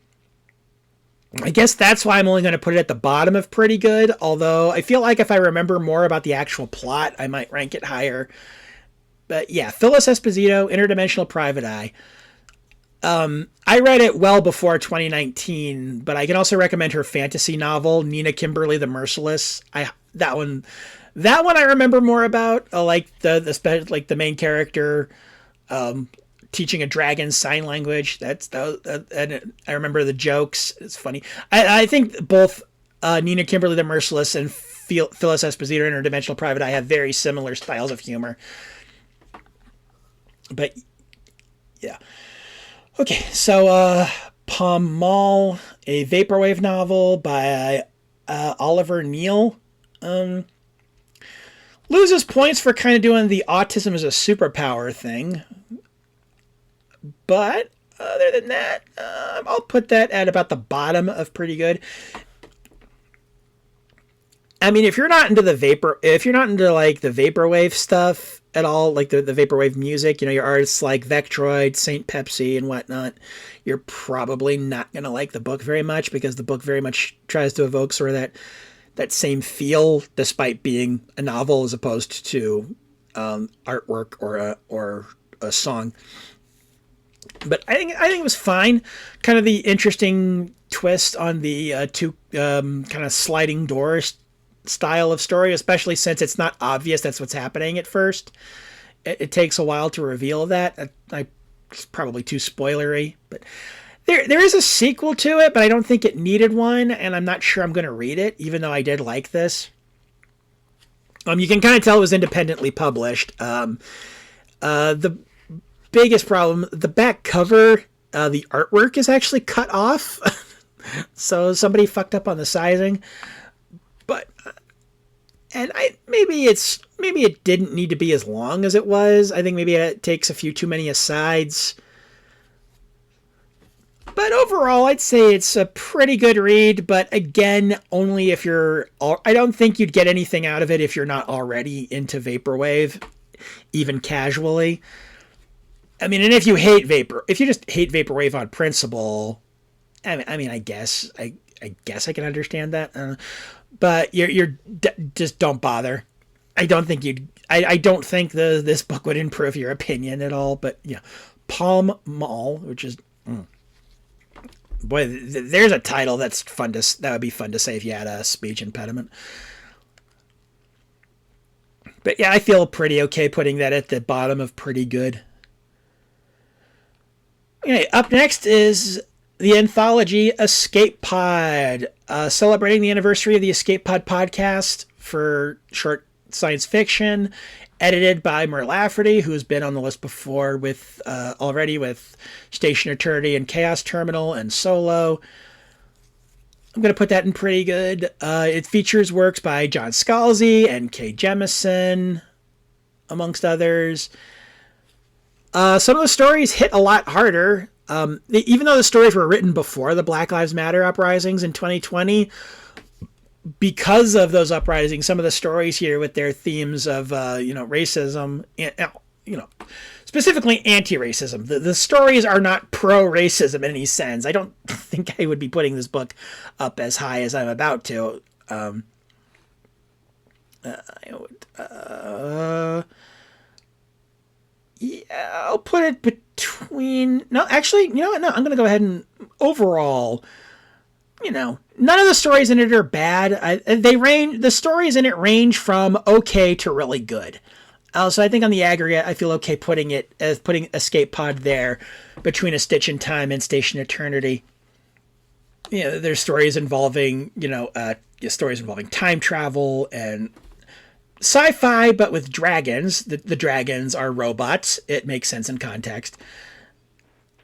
guess that's why I'm only going to put it at the bottom of pretty good, although I feel like if I remember more about the actual plot, I might rank it higher. But yeah, Phyllis Esposito, Interdimensional Private Eye. I read it well before 2019, but I can also recommend her fantasy novel, Nina Kimberly the Merciless. That one I remember more about. Like the main character teaching a dragon sign language. And I remember the jokes. It's funny. I think both Nina Kimberly the Merciless and Phyllis Esposito, Interdimensional Private Eye have very similar styles of humor. But yeah. Okay, so Palm Mall, a vaporwave novel by Oliver Neal. Loses points for kind of doing the autism as a superpower thing. But other than that, I'll put that at about the bottom of pretty good. I mean, if you're not into like the vaporwave stuff at all, like the vaporwave music, your artists like Vectroid, Saint Pepsi, and whatnot, you're probably not going to like the book very much, because the book very much tries to evoke sort of that same feel, despite being a novel as opposed to artwork or a song. But I think it was fine. Kind of the interesting twist on the two kind of sliding doors style of story, especially since it's not obvious that's what's happening at first. It takes a while to reveal that. It's probably too spoilery, but there is a sequel to it, but I don't think it needed one, and I'm not sure I'm going to read it, even though I did like this. You can kind of tell it was independently published. The biggest problem, the back cover, the artwork is actually cut off, so somebody fucked up on the sizing. But maybe it didn't need to be as long as it was. I think maybe it takes a few too many asides. But overall, I'd say it's a pretty good read, but again, only if you're... I don't think you'd get anything out of it if you're not already into Vaporwave, even casually. I mean, and if you just hate Vaporwave on principle, I mean, I guess I can understand that. But just don't bother. I don't think I don't think this book would improve your opinion at all, but yeah. Palm Mall, which is... Boy, there's a title that would be fun to say if you had a speech impediment. But yeah, I feel pretty okay putting that at the bottom of pretty good. Okay, up next is the anthology Escape Pod, celebrating the anniversary of the Escape Pod podcast for short science fiction, edited by Mur Lafferty, who's been on the list before with already with Station Eternity and Chaos Terminal and Solo. I'm going to put that in pretty good. It features works by John Scalzi and Kay Jemison, amongst others. Some of the stories hit a lot harder. Even though the stories were written before the Black Lives Matter uprisings in 2020, because of those uprisings, some of the stories here with their themes of, racism, specifically anti-racism. The stories are not pro-racism in any sense. I don't think I would be putting this book up as high as I'm about to. Yeah, I'll put it between... No, actually, you know what? No, I'm going to go ahead and overall... none of the stories in it are bad. The stories in it range from okay to really good. So I think on the aggregate, I feel okay putting Escape Pod there between A Stitch in Time and Station Eternity. There's stories involving, stories involving time travel and sci-fi, but with dragons. The dragons are robots. It makes sense in context.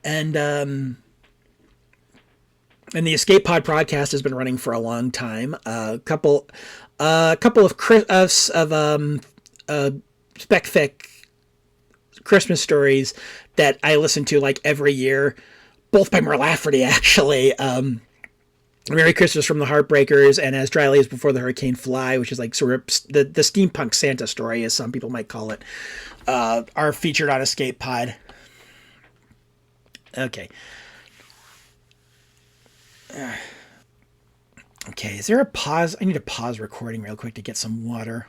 And the Escape Pod podcast has been running for a long time. A couple of spec-fic Christmas stories that I listen to like every year, both by Mur Lafferty, actually. Merry Christmas from the Heartbreakers and As Dryly as Before the Hurricane Fly, which is like sort of the steampunk Santa story, as some people might call it, are featured on Escape Pod. Okay. Okay, is there a pause? I need to pause recording real quick to get some water.